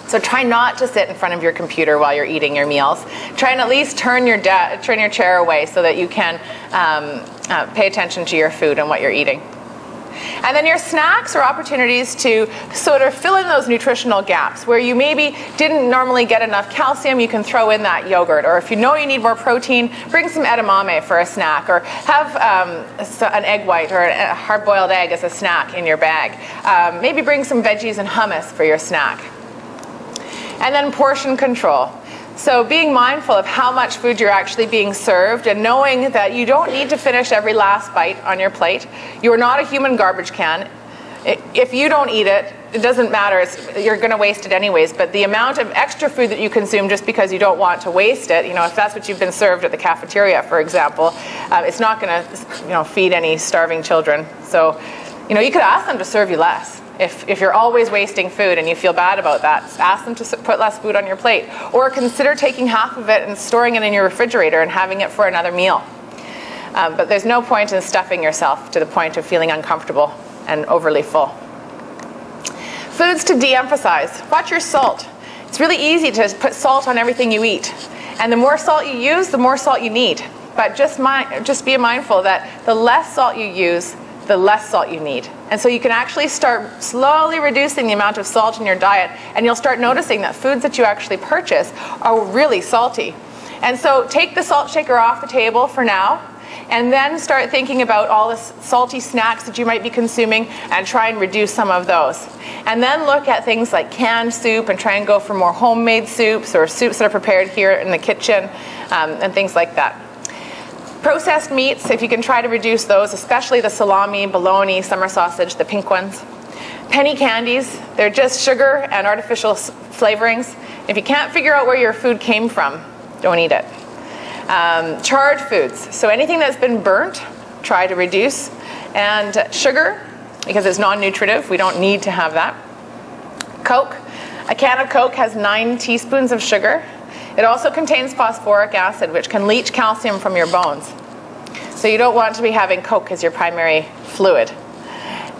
So try not to sit in front of your computer while you're eating your meals. Try and at least turn your chair away so that you can pay attention to your food and what you're eating. And then your snacks are opportunities to sort of fill in those nutritional gaps where you maybe didn't normally get enough calcium. You can throw in that yogurt, or if you know you need more protein, bring some edamame for a snack, or have an egg white or a hard-boiled egg as a snack in your bag. Maybe bring some veggies and hummus for your snack. And then portion control. So being mindful of how much food you're actually being served, and knowing that you don't need to finish every last bite on your plate. You are not a human garbage can. If you don't eat it, it doesn't matter. You're going to waste it anyways. But the amount of extra food that you consume just because you don't want to waste it, if that's what you've been served at the cafeteria, for example, it's not going to feed any starving children. So you could ask them to serve you less. If you're always wasting food and you feel bad about that, ask them to put less food on your plate. Or consider taking half of it and storing it in your refrigerator and having it for another meal. But there's no point in stuffing yourself to the point of feeling uncomfortable and overly full. Foods to de-emphasize. Watch your salt. It's really easy to put salt on everything you eat. And the more salt you use, the more salt you need. But just be mindful that the less salt you use, the less salt you need. And so you can actually start slowly reducing the amount of salt in your diet, and you'll start noticing that foods that you actually purchase are really salty. And so take the salt shaker off the table for now, and then start thinking about all the salty snacks that you might be consuming and try and reduce some of those. And then look at things like canned soup and try and go for more homemade soups or soups that are prepared here in the kitchen and things like that. Processed meats, if you can try to reduce those, especially the salami, bologna, summer sausage, the pink ones. Penny candies, they're just sugar and artificial flavorings. If you can't figure out where your food came from, don't eat it. Charred foods, so anything that's been burnt, try to reduce. And sugar, because it's non-nutritive, we don't need to have that. Coke, a can of Coke has 9 teaspoons of sugar. It also contains phosphoric acid, which can leach calcium from your bones. So you don't want to be having Coke as your primary fluid.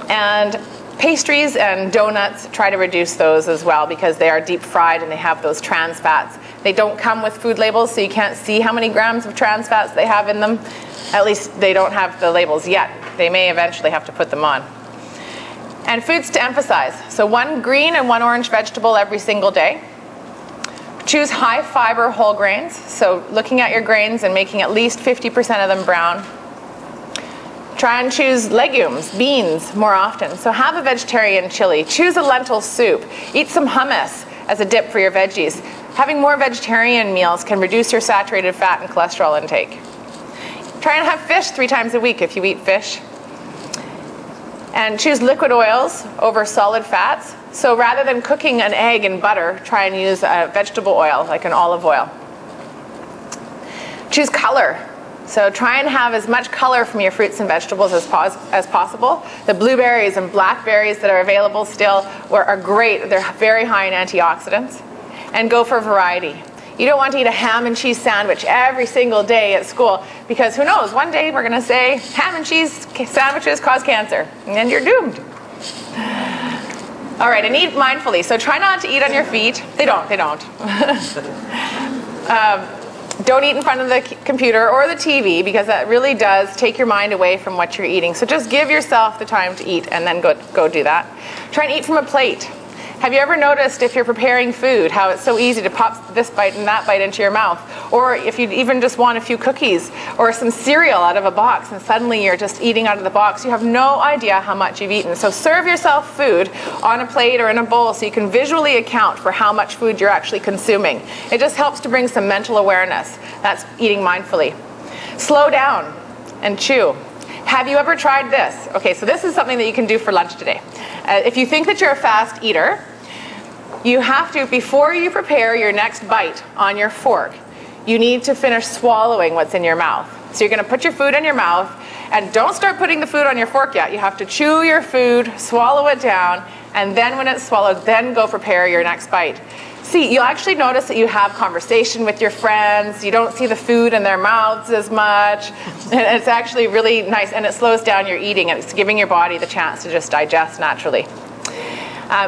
And pastries and donuts, try to reduce those as well because they are deep fried and they have those trans fats. They don't come with food labels, so you can't see how many grams of trans fats they have in them. At least they don't have the labels yet. They may eventually have to put them on. And foods to emphasize. So 1 green and 1 orange vegetable every single day. Choose high fiber whole grains, so looking at your grains and making at least 50% of them brown. Try and choose legumes, beans more often. So have a vegetarian chili. Choose a lentil soup. Eat some hummus as a dip for your veggies. Having more vegetarian meals can reduce your saturated fat and cholesterol intake. Try and have fish 3 times a week if you eat fish. And choose liquid oils over solid fats. So rather than cooking an egg in butter, try and use a vegetable oil, like an olive oil. Choose color. So try and have as much color from your fruits and vegetables as possible. The blueberries and blackberries that are available still are great. They're very high in antioxidants. And go for variety. You don't want to eat a ham and cheese sandwich every single day at school because who knows, one day we're going to say ham and cheese sandwiches cause cancer and you're doomed. All right, and eat mindfully. So try not to eat on your feet. They don't. Don't eat in front of the computer or the TV because that really does take your mind away from what you're eating. So just give yourself the time to eat and then go do that. Try and eat from a plate. Have you ever noticed if you're preparing food how it's so easy to pop this bite and that bite into your mouth? Or if you even just want a few cookies or some cereal out of a box and suddenly you're just eating out of the box, you have no idea how much you've eaten. So serve yourself food on a plate or in a bowl so you can visually account for how much food you're actually consuming. It just helps to bring some mental awareness. That's eating mindfully. Slow down and chew. Have you ever tried this? Okay, so this is something that you can do for lunch today. If you think that you're a fast eater, you have to, before you prepare your next bite on your fork, you need to finish swallowing what's in your mouth. So you're going to put your food in your mouth, and don't start putting the food on your fork yet. You have to chew your food, swallow it down, and then when it's swallowed, then go prepare your next bite. See, you'll actually notice that you have conversation with your friends. You don't see the food in their mouths as much. And it's actually really nice, and it slows down your eating, and it's giving your body the chance to just digest naturally.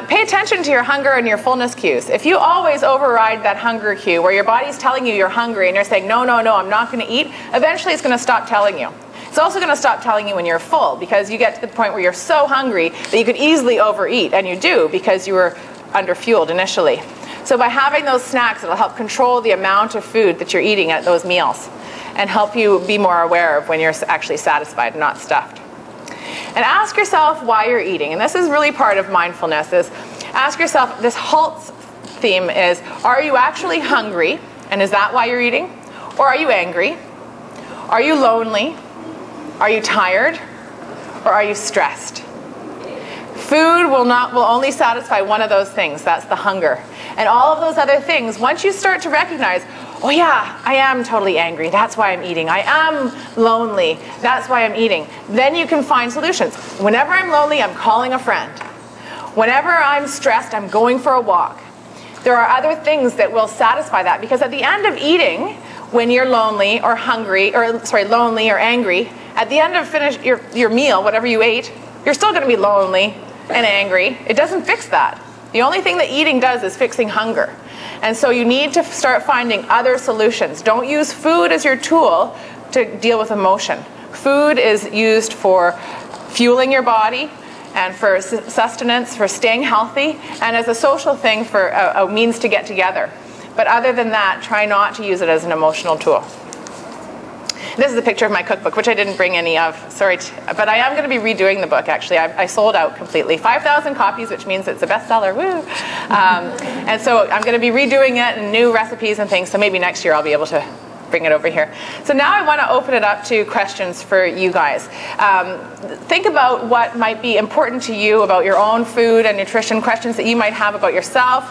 Pay attention to your hunger and your fullness cues. If you always override that hunger cue where your body's telling you you're hungry and you're saying, no, I'm not going to eat, eventually it's going to stop telling you. It's also going to stop telling you when you're full because you get to the point where you're so hungry that you could easily overeat, and you do because you were underfueled initially. So by having those snacks, it'll help control the amount of food that you're eating at those meals and help you be more aware of when you're actually satisfied and not stuffed. And ask yourself why you're eating. And this is really part of mindfulness, is ask yourself, this HALTS theme is, are you actually hungry? And is that why you're eating? Or are you angry? Are you lonely? Are you tired? Or are you stressed? Food will only satisfy one of those things. That's the hunger. And all of those other things, once you start to recognize, oh yeah, I am totally angry. That's why I'm eating. I am lonely. That's why I'm eating. Then you can find solutions. Whenever I'm lonely, I'm calling a friend. Whenever I'm stressed, I'm going for a walk. There are other things that will satisfy that, because at the end of eating, when you're lonely or hungry, or sorry, lonely or angry, at the end of your meal, whatever you ate, you're still going to be lonely and angry. It doesn't fix that. The only thing that eating does is fixing hunger. And so you need to start finding other solutions. Don't use food as your tool to deal with emotion. Food is used for fueling your body and for sustenance, for staying healthy, and as a social thing for a means to get together. But other than that, try not to use it as an emotional tool. This is a picture of my cookbook, which I didn't bring any of, sorry, but I am going to be redoing the book, actually. I sold out completely. 5,000 copies, which means it's a bestseller, woo! And so I'm going to be redoing it and new recipes and things, so maybe next year I'll be able to bring it over here. So now I want to open it up to questions for you guys. Think about what might be important to you about your own food and nutrition, questions that you might have about yourself,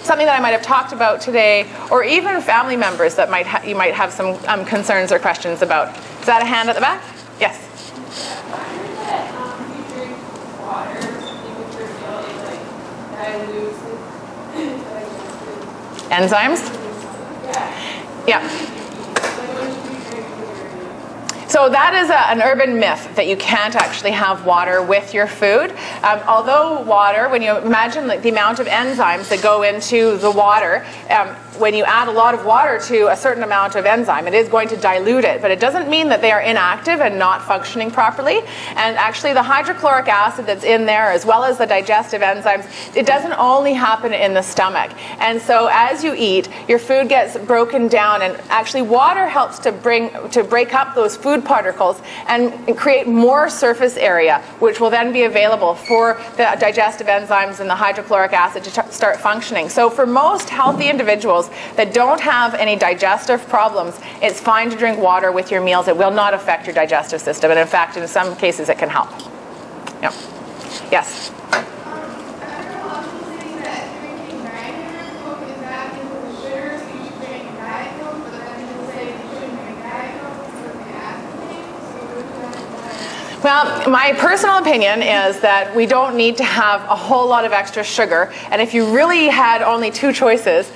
something that I might have talked about today, or even family members that you might have some concerns or questions about. Is that a hand at the back? Yes. Enzymes? Yeah. So that is an urban myth, that you can't actually have water with your food. Although water, when you imagine the amount of enzymes that go into the water, when you add a lot of water to a certain amount of enzyme, it is going to dilute it, but it doesn't mean that they are inactive and not functioning properly. And actually the hydrochloric acid that's in there, as well as the digestive enzymes, it doesn't only happen in the stomach. And so as you eat, your food gets broken down, and actually water helps to break up those food particles and create more surface area, which will then be available for the digestive enzymes and the hydrochloric acid to start functioning. So for most healthy individuals that don't have any digestive problems, it's fine to drink water with your meals. It will not affect your digestive system, and in fact, in some cases, it can help. Yeah. Yes? Well, my personal opinion is that we don't need to have a whole lot of extra sugar. And if you really had only two choices,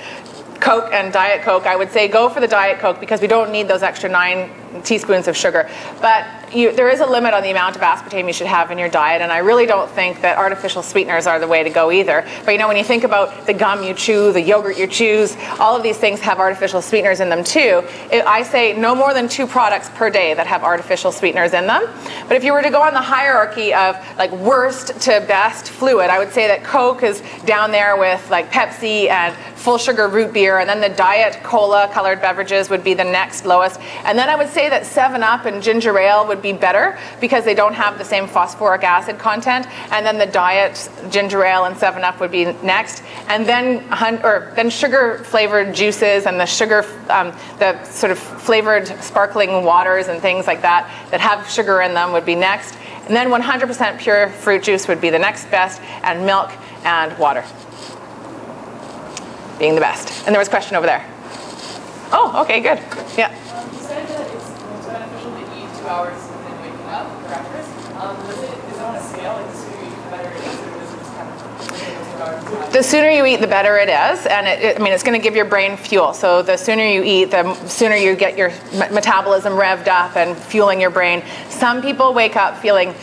Coke and Diet Coke, I would say go for the Diet Coke, because we don't need those extra 9 teaspoons of sugar. But there is a limit on the amount of aspartame you should have in your diet, and I really don't think that artificial sweeteners are the way to go either. But you know, when you think about the gum you chew, the yogurt you choose, all of these things have artificial sweeteners in them too. I say no more than 2 products per day that have artificial sweeteners in them. But if you were to go on the hierarchy of like worst to best fluid, I would say that Coke is down there with like Pepsi and full sugar root beer, and then the Diet Cola colored beverages would be the next lowest. And then I would say that 7-Up and ginger ale would be better, because they don't have the same phosphoric acid content. And then the Diet ginger ale and 7-Up would be next. And then sugar flavored juices and the the sort of flavored sparkling waters and things like that have sugar in them would be next. And then 100% pure fruit juice would be the next best, and milk and water being the best. And there was a question over there. Oh, okay, good. Yeah. You said that it's most beneficial to eat 2 hours within waking up for breakfast. Is it on a scale, like the sooner you eat, the better it is, or is it just kind of the sooner you eat, the better it is, and I mean, it's going to give your brain fuel. So the sooner you eat, the sooner you get your metabolism revved up and fueling your brain. Some people wake up feeling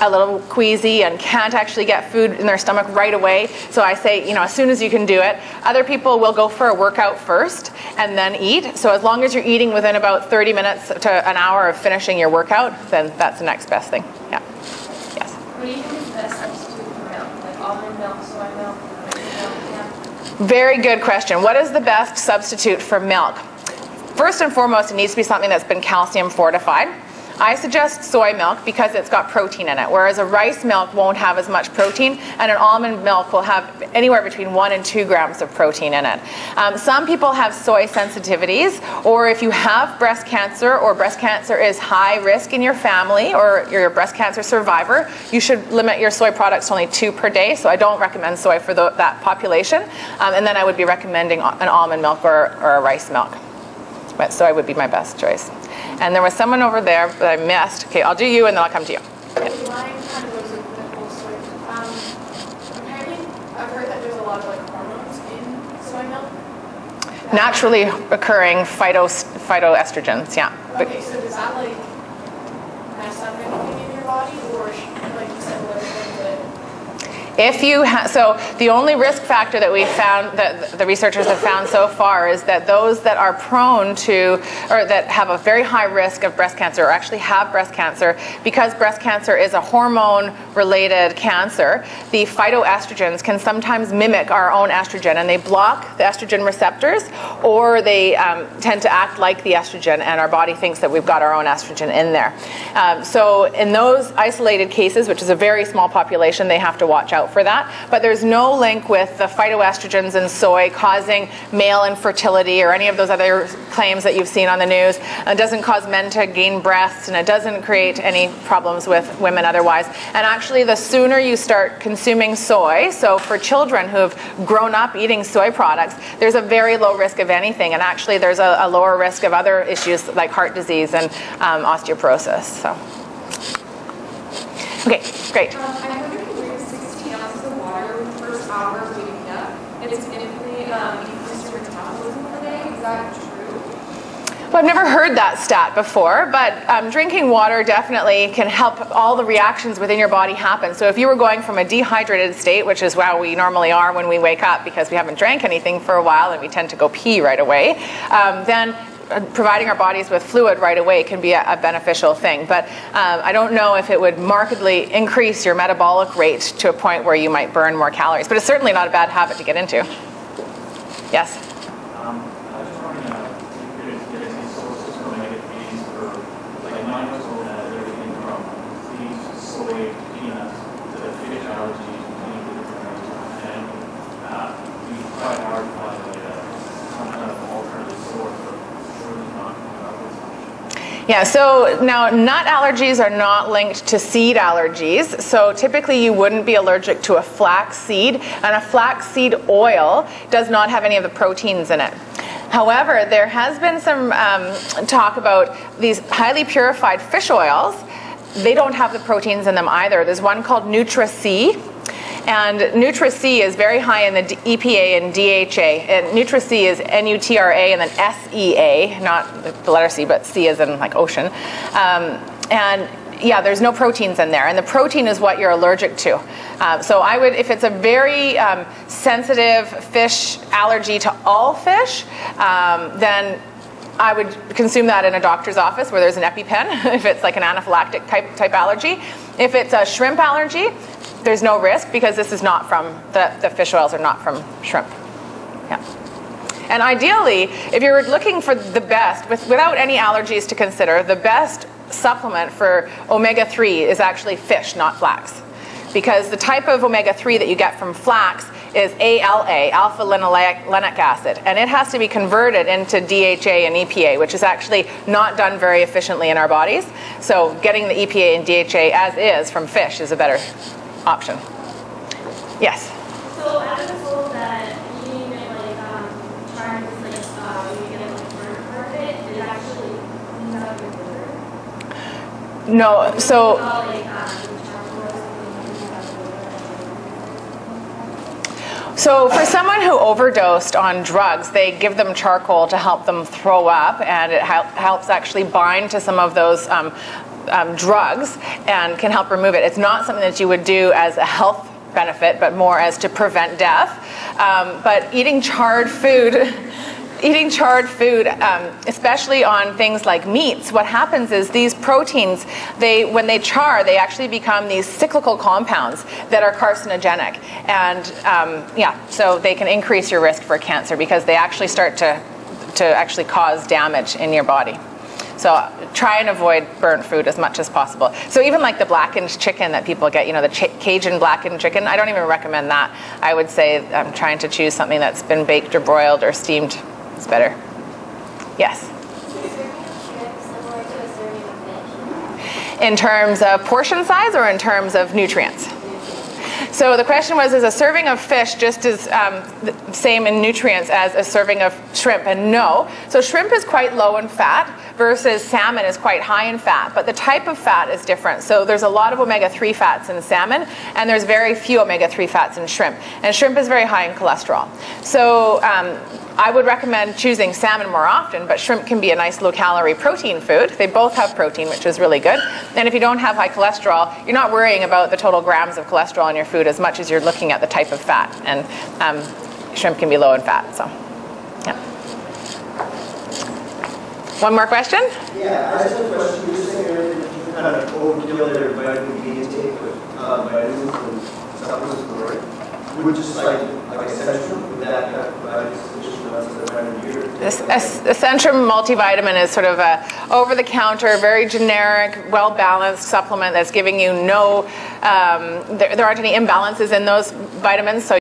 a little queasy and can't actually get food in their stomach right away. So I say, as soon as you can do it. Other people will go for a workout first and then eat. So as long as you're eating within about 30 minutes to an hour of finishing your workout, then that's the next best thing. Yeah. Yes. What do you think is the best substitute for milk? Like almond milk, soy milk, milk? Very good question. What is the best substitute for milk? First and foremost, it needs to be something that's been calcium fortified. I suggest soy milk because it's got protein in it, whereas a rice milk won't have as much protein, and an almond milk will have anywhere between 1 and 2 grams of protein in it. Some people have soy sensitivities, or if you have breast cancer, or breast cancer is high risk in your family, or you're a breast cancer survivor, you should limit your soy products to only 2 per day. So I don't recommend soy for that population. And then I would be recommending an almond milk or a rice milk. But soy would be my best choice. And there was someone over there that I missed. Okay, I'll do you and then I'll come to you. Mine kind of goes with the whole soy. Apparently, I've heard that there's a lot of like hormones in soy milk. Naturally occurring phytoestrogens, yeah. Okay, so does that like mess up anything in your body, or like you said, what If you so the only risk factor that we found, that the researchers have found so far, is that those that are prone to, or that have a very high risk of breast cancer, or actually have breast cancer, because breast cancer is a hormone-related cancer, the phytoestrogens can sometimes mimic our own estrogen, and they block the estrogen receptors, or they tend to act like the estrogen, and our body thinks that we've got our own estrogen in there. So in those isolated cases, which is a very small population, they have to watch out for that, but there's no link with the phytoestrogens in soy causing male infertility or any of those other claims that you've seen on the news. It doesn't cause men to gain breasts, and it doesn't create any problems with women otherwise. And actually, the sooner you start consuming soy, so for children who have grown up eating soy products, there's a very low risk of anything, and actually there's a lower risk of other issues like heart disease and osteoporosis. So, okay, great. Hour of waking up, and it's significantly increased your metabolism per day. Is that true? Well, I've never heard that stat before, but drinking water definitely can help all the reactions within your body happen. So if you were going from a dehydrated state, which is how we normally are when we wake up because we haven't drank anything for a while and we tend to go pee right away, then providing our bodies with fluid right away can be a beneficial thing. But I don't know if it would markedly increase your metabolic rate to a point where you might burn more calories. But it's certainly not a bad habit to get into. Yes? I was just wondering if you could get any sources for omega-3s for, like, mine was told that everything from these soy peanuts to the fish allergies and we tried our some kind of alternative source. Yeah, so now nut allergies are not linked to seed allergies. So typically you wouldn't be allergic to a flax seed, and a flax seed oil does not have any of the proteins in it. However, there has been some talk about these highly purified fish oils. They don't have the proteins in them either. There's one called Nutri-C. And Nutri-C is very high in the EPA and DHA. And Nutri-C is N-U-T-R-A and then S-E-A, not the letter C, but C as in like ocean. And yeah, there's no proteins in there. And the protein is what you're allergic to. So I would, if it's a very sensitive fish allergy to all fish, then I would consume that in a doctor's office where there's an EpiPen, if it's like an anaphylactic type allergy. If it's a shrimp allergy, there's no risk because this is not from, the fish oils are not from shrimp. Yeah. And ideally, if you're looking for the best, without any allergies to consider, the best supplement for omega-3 is actually fish, not flax. Because the type of omega-3 that you get from flax is ALA, alpha-linolenic acid, and it has to be converted into DHA and EPA, which is actually not done very efficiently in our bodies. So getting the EPA and DHA as is from fish is a better option. Yes? So I was told that eating it like charred, like you get like burnt part of it, it actually cleans out your liver. No, so So for someone who overdosed on drugs, they give them charcoal to help them throw up, and it helps actually bind to some of those drugs and can help remove it. It's not something that you would do as a health benefit, but more as to prevent death. But eating charred food, especially on things like meats, what happens is these proteins, when they char, they actually become these cyclical compounds that are carcinogenic. And yeah, so they can increase your risk for cancer because they actually start to actually cause damage in your body. So try and avoid burnt food as much as possible. So even like the blackened chicken that people get, you know, the Cajun blackened chicken, I don't even recommend that. I would say I'm trying to choose something that's been baked or broiled or steamed. It's better. Yes? In terms of portion size or in terms of nutrients? So the question was, is a serving of fish just as the same in nutrients as a serving of shrimp? And no. So shrimp is quite low in fat versus salmon is quite high in fat. But the type of fat is different. So there's a lot of omega-3 fats in salmon, and there's very few omega-3 fats in shrimp. And shrimp is very high in cholesterol. So I would recommend choosing salmon more often, but shrimp can be a nice low-calorie protein food. They both have protein, which is really good. And if you don't have high cholesterol, you're not worrying about the total grams of cholesterol in your food as much as you're looking at the type of fat. And shrimp can be low in fat. So, yeah. One more question? Yeah, I just have a question. You were saying earlier that you kind of overkill their vitamin B intake with vitamins and supplements in the morning. Would just like a Centrum, would that kind of provide sufficient amounts of vitamin D? A Centrum multivitamin is sort of a over-the-counter, very generic, well-balanced supplement that's giving you no, there aren't any imbalances in those vitamins. So